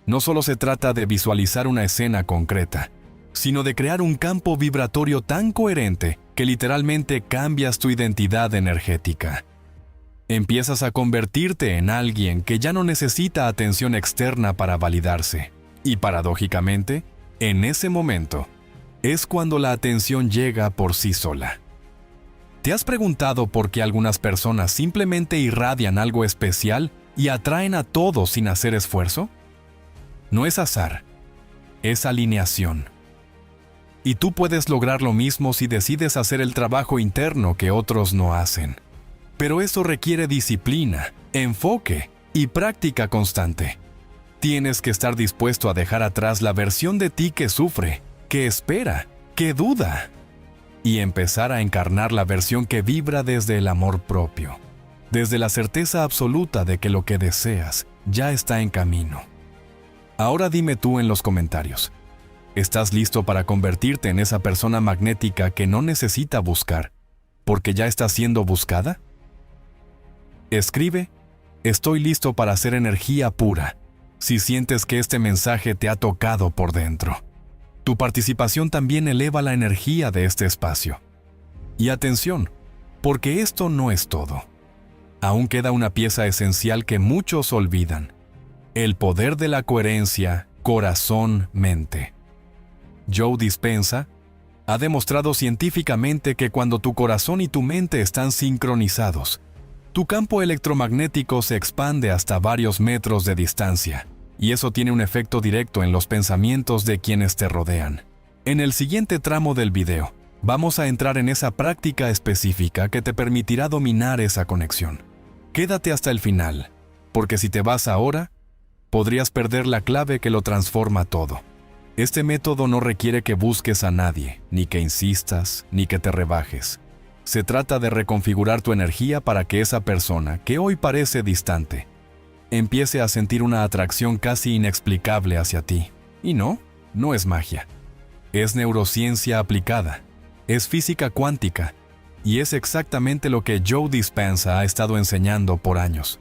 No solo se trata de visualizar una escena concreta, sino de crear un campo vibratorio tan coherente que literalmente cambias tu identidad energética. Empiezas a convertirte en alguien que ya no necesita atención externa para validarse. Y paradójicamente, en ese momento, es cuando la atención llega por sí sola. ¿Te has preguntado por qué algunas personas simplemente irradian algo especial y atraen a todos sin hacer esfuerzo? No es azar, es alineación. Y tú puedes lograr lo mismo si decides hacer el trabajo interno que otros no hacen. Pero eso requiere disciplina, enfoque y práctica constante. Tienes que estar dispuesto a dejar atrás la versión de ti que sufre, que espera, que duda, y empezar a encarnar la versión que vibra desde el amor propio, desde la certeza absoluta de que lo que deseas ya está en camino. Ahora dime tú en los comentarios, ¿estás listo para convertirte en esa persona magnética que no necesita buscar, porque ya está siendo buscada? Escribe: estoy listo para hacer energía pura, si sientes que este mensaje te ha tocado por dentro. Tu participación también eleva la energía de este espacio. Y atención, porque esto no es todo. Aún queda una pieza esencial que muchos olvidan: el poder de la coherencia corazón-mente. Joe Dispenza ha demostrado científicamente que cuando tu corazón y tu mente están sincronizados, tu campo electromagnético se expande hasta varios metros de distancia. Y eso tiene un efecto directo en los pensamientos de quienes te rodean. En el siguiente tramo del video, vamos a entrar en esa práctica específica que te permitirá dominar esa conexión. Quédate hasta el final, porque si te vas ahora, podrías perder la clave que lo transforma todo. Este método no requiere que busques a nadie, ni que insistas, ni que te rebajes. Se trata de reconfigurar tu energía para que esa persona, que hoy parece distante, empiece a sentir una atracción casi inexplicable hacia ti. Y no es magia. Es neurociencia aplicada, es física cuántica, y es exactamente lo que Joe Dispenza ha estado enseñando por años.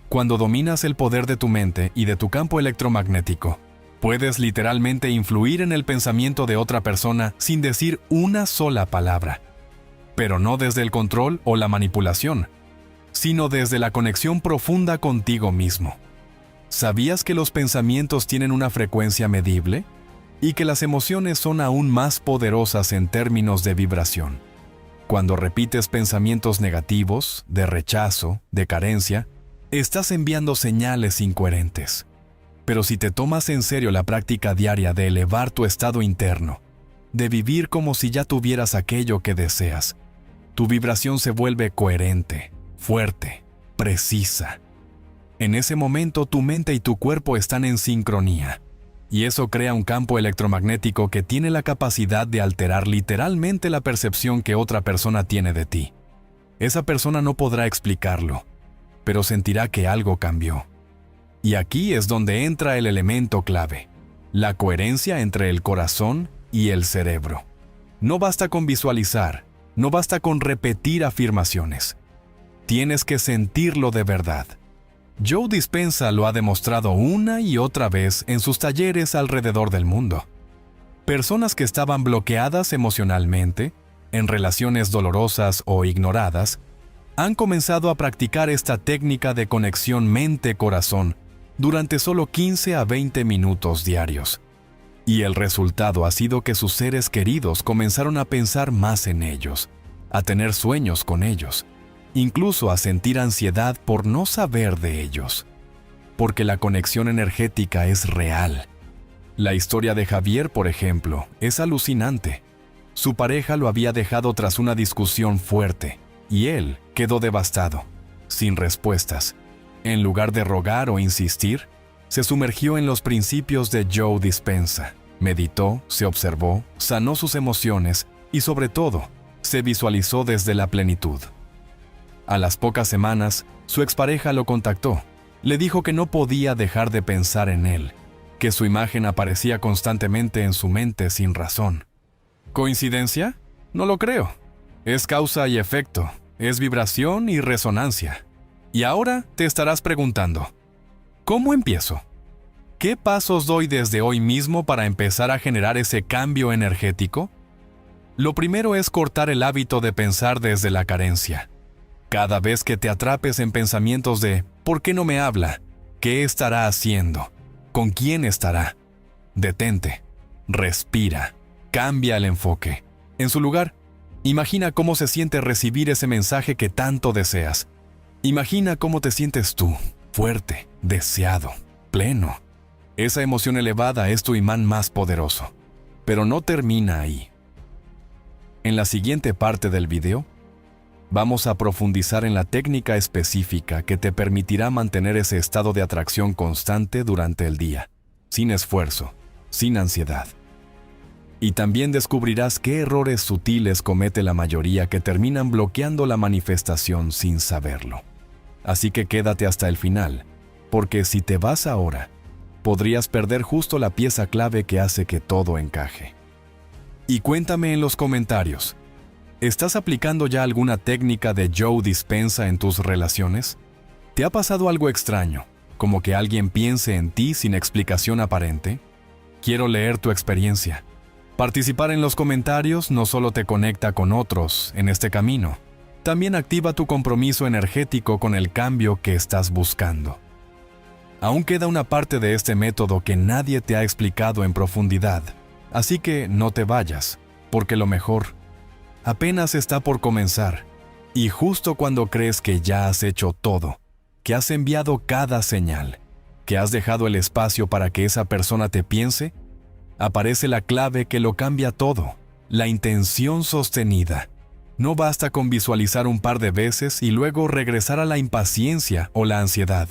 Cuando dominas el poder de tu mente y de tu campo electromagnético, puedes literalmente influir en el pensamiento de otra persona sin decir una sola palabra. Pero no desde el control o la manipulación, sino desde la conexión profunda contigo mismo. ¿Sabías que los pensamientos tienen una frecuencia medible? Y que las emociones son aún más poderosas en términos de vibración. Cuando repites pensamientos negativos, de rechazo, de carencia, estás enviando señales incoherentes. Pero si te tomas en serio la práctica diaria de elevar tu estado interno, de vivir como si ya tuvieras aquello que deseas, tu vibración se vuelve coherente, fuerte, precisa. En ese momento tu mente y tu cuerpo están en sincronía, y eso crea un campo electromagnético que tiene la capacidad de alterar literalmente la percepción que otra persona tiene de ti. Esa persona no podrá explicarlo, pero sentirá que algo cambió. Y aquí es donde entra el elemento clave, la coherencia entre el corazón y el cerebro. No basta con visualizar, no basta con repetir afirmaciones. Tienes que sentirlo de verdad. Joe Dispenza lo ha demostrado una y otra vez en sus talleres alrededor del mundo. Personas que estaban bloqueadas emocionalmente, en relaciones dolorosas o ignoradas, han comenzado a practicar esta técnica de conexión mente-corazón durante solo 15 a 20 minutos diarios. Y el resultado ha sido que sus seres queridos comenzaron a pensar más en ellos, a tener sueños con ellos, incluso a sentir ansiedad por no saber de ellos. Porque la conexión energética es real. La historia de Javier, por ejemplo, es alucinante. Su pareja lo había dejado tras una discusión fuerte, y él quedó devastado, sin respuestas. En lugar de rogar o insistir, se sumergió en los principios de Joe Dispenza. Meditó, se observó, sanó sus emociones y, sobre todo, se visualizó desde la plenitud. A las pocas semanas, su expareja lo contactó. Le dijo que no podía dejar de pensar en él, que su imagen aparecía constantemente en su mente sin razón. ¿Coincidencia? No lo creo. Es causa y efecto, es vibración y resonancia. Y ahora te estarás preguntando, ¿cómo empiezo? ¿Qué pasos doy desde hoy mismo para empezar a generar ese cambio energético? Lo primero es cortar el hábito de pensar desde la carencia. Cada vez que te atrapes en pensamientos de ¿por qué no me habla? ¿Qué estará haciendo? ¿Con quién estará? Detente, respira, cambia el enfoque. En su lugar, imagina cómo se siente recibir ese mensaje que tanto deseas. Imagina cómo te sientes tú, fuerte, deseado, pleno. Esa emoción elevada es tu imán más poderoso. Pero no termina ahí. En la siguiente parte del video, vamos a profundizar en la técnica específica que te permitirá mantener ese estado de atracción constante durante el día, sin esfuerzo, sin ansiedad. Y también descubrirás qué errores sutiles comete la mayoría que terminan bloqueando la manifestación sin saberlo. Así que quédate hasta el final, porque si te vas ahora, podrías perder justo la pieza clave que hace que todo encaje. Y cuéntame en los comentarios, ¿estás aplicando ya alguna técnica de Joe Dispenza en tus relaciones? ¿Te ha pasado algo extraño, como que alguien piense en ti sin explicación aparente? Quiero leer tu experiencia. Participar en los comentarios no solo te conecta con otros en este camino, también activa tu compromiso energético con el cambio que estás buscando. Aún queda una parte de este método que nadie te ha explicado en profundidad, así que no te vayas, porque lo mejor apenas está por comenzar, y justo cuando crees que ya has hecho todo, que has enviado cada señal, que has dejado el espacio para que esa persona te piense, aparece la clave que lo cambia todo, la intención sostenida. No basta con visualizar un par de veces y luego regresar a la impaciencia o la ansiedad.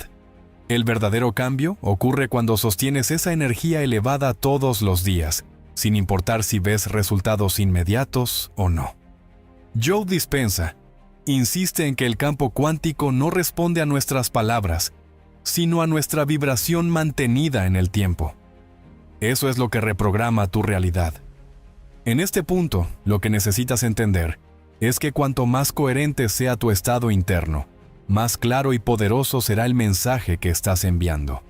El verdadero cambio ocurre cuando sostienes esa energía elevada todos los días, sin importar si ves resultados inmediatos o no. Joe Dispenza insiste en que el campo cuántico no responde a nuestras palabras, sino a nuestra vibración mantenida en el tiempo. Eso es lo que reprograma tu realidad. En este punto, lo que necesitas entender es que cuanto más coherente sea tu estado interno, más claro y poderoso será el mensaje que estás enviando.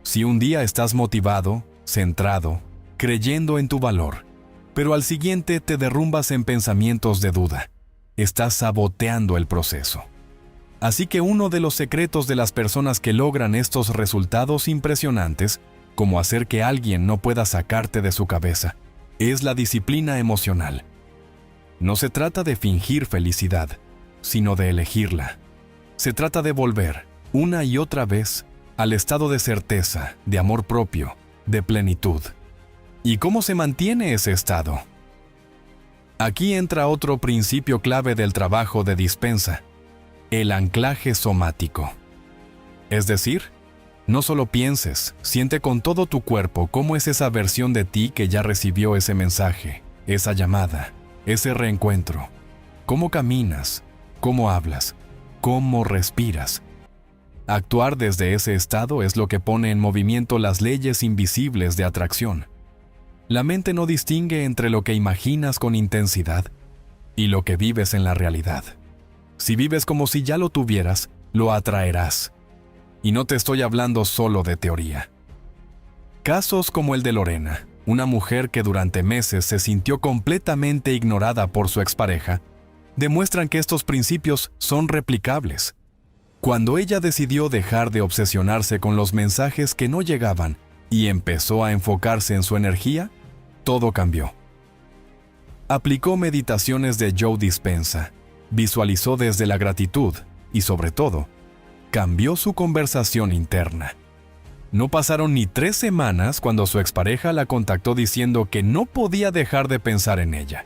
Si un día estás motivado, centrado, creyendo en tu valor, pero al siguiente te derrumbas en pensamientos de duda, estás saboteando el proceso. Así que uno de los secretos de las personas que logran estos resultados impresionantes, como hacer que alguien no pueda sacarte de su cabeza, es la disciplina emocional. No se trata de fingir felicidad, sino de elegirla. Se trata de volver, una y otra vez, al estado de certeza, de amor propio, de plenitud. ¿Y cómo se mantiene ese estado? Aquí entra otro principio clave del trabajo de Dispenza: el anclaje somático. Es decir, no solo pienses, siente con todo tu cuerpo cómo es esa versión de ti que ya recibió ese mensaje, esa llamada, ese reencuentro. Cómo caminas, cómo hablas, cómo respiras. Actuar desde ese estado es lo que pone en movimiento las leyes invisibles de atracción. La mente no distingue entre lo que imaginas con intensidad y lo que vives en la realidad. Si vives como si ya lo tuvieras, lo atraerás. Y no te estoy hablando solo de teoría. Casos como el de Lorena, una mujer que durante meses se sintió completamente ignorada por su expareja, demuestran que estos principios son replicables. Cuando ella decidió dejar de obsesionarse con los mensajes que no llegaban y empezó a enfocarse en su energía, todo cambió. Aplicó meditaciones de Joe Dispenza, visualizó desde la gratitud y, sobre todo, cambió su conversación interna. No pasaron ni 3 semanas cuando su expareja la contactó diciendo que no podía dejar de pensar en ella,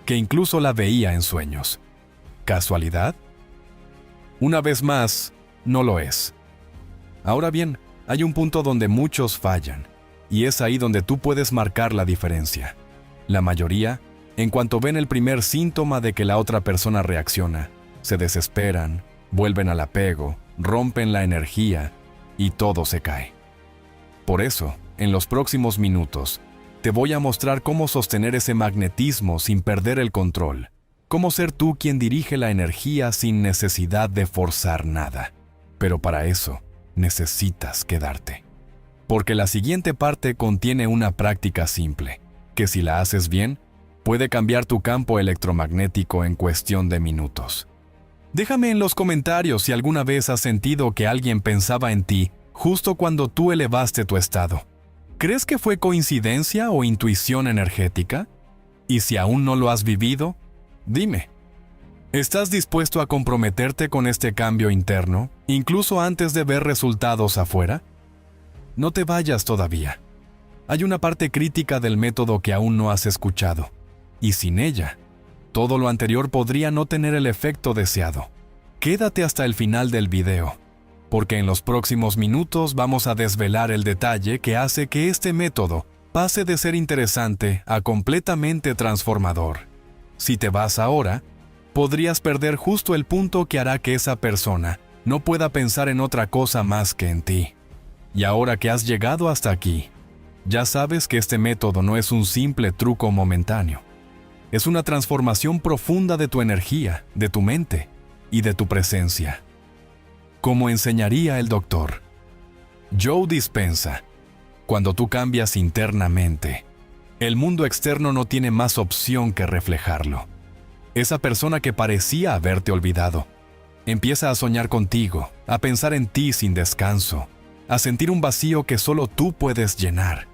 que incluso la veía en sueños. ¿Casualidad? Una vez más, no lo es. Ahora bien, hay un punto donde muchos fallan, y es ahí donde tú puedes marcar la diferencia. La mayoría, en cuanto ven el primer síntoma de que la otra persona reacciona, se desesperan, vuelven al apego, rompen la energía y todo se cae. Por eso, en los próximos minutos, te voy a mostrar cómo sostener ese magnetismo sin perder el control, cómo ser tú quien dirige la energía sin necesidad de forzar nada. Pero para eso, necesitas quedarte. Porque la siguiente parte contiene una práctica simple, que si la haces bien, puede cambiar tu campo electromagnético en cuestión de minutos. Déjame en los comentarios si alguna vez has sentido que alguien pensaba en ti justo cuando tú elevaste tu estado. ¿Crees que fue coincidencia o intuición energética? Y si aún no lo has vivido, dime, ¿estás dispuesto a comprometerte con este cambio interno, incluso antes de ver resultados afuera? No te vayas todavía. Hay una parte crítica del método que aún no has escuchado, y sin ella, todo lo anterior podría no tener el efecto deseado. Quédate hasta el final del video, porque en los próximos minutos vamos a desvelar el detalle que hace que este método pase de ser interesante a completamente transformador. Si te vas ahora, podrías perder justo el punto que hará que esa persona no pueda pensar en otra cosa más que en ti. Y ahora que has llegado hasta aquí, ya sabes que este método no es un simple truco momentáneo. Es una transformación profunda de tu energía, de tu mente y de tu presencia. Como enseñaría el doctor Joe Dispenza, cuando tú cambias internamente, el mundo externo no tiene más opción que reflejarlo. Esa persona que parecía haberte olvidado, empieza a soñar contigo, a pensar en ti sin descanso, a sentir un vacío que solo tú puedes llenar.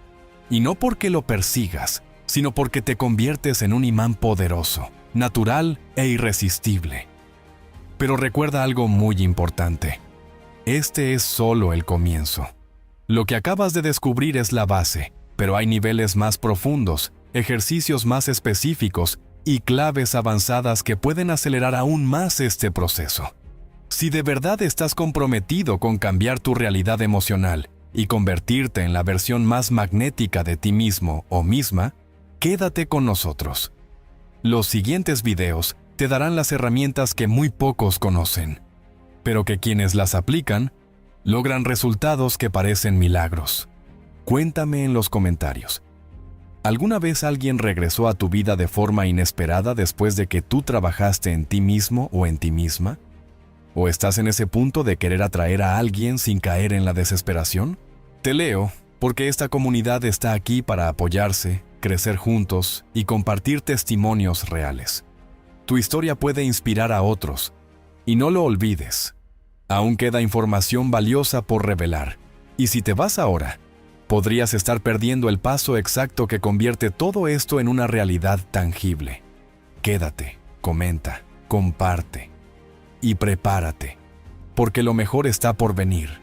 Y no porque lo persigas, sino porque te conviertes en un imán poderoso, natural e irresistible. Pero recuerda algo muy importante. Este es solo el comienzo. Lo que acabas de descubrir es la base, pero hay niveles más profundos, ejercicios más específicos y claves avanzadas que pueden acelerar aún más este proceso. Si de verdad estás comprometido con cambiar tu realidad emocional y convertirte en la versión más magnética de ti mismo o misma, quédate con nosotros. Los siguientes videos te darán las herramientas que muy pocos conocen, pero que quienes las aplican logran resultados que parecen milagros. Cuéntame en los comentarios. ¿Alguna vez alguien regresó a tu vida de forma inesperada después de que tú trabajaste en ti mismo o en ti misma? ¿O estás en ese punto de querer atraer a alguien sin caer en la desesperación? Te leo porque esta comunidad está aquí para apoyarse, crecer juntos y compartir testimonios reales. Tu historia puede inspirar a otros, y no lo olvides. Aún queda información valiosa por revelar, y si te vas ahora, podrías estar perdiendo el paso exacto que convierte todo esto en una realidad tangible. Quédate, comenta, comparte y prepárate, porque lo mejor está por venir.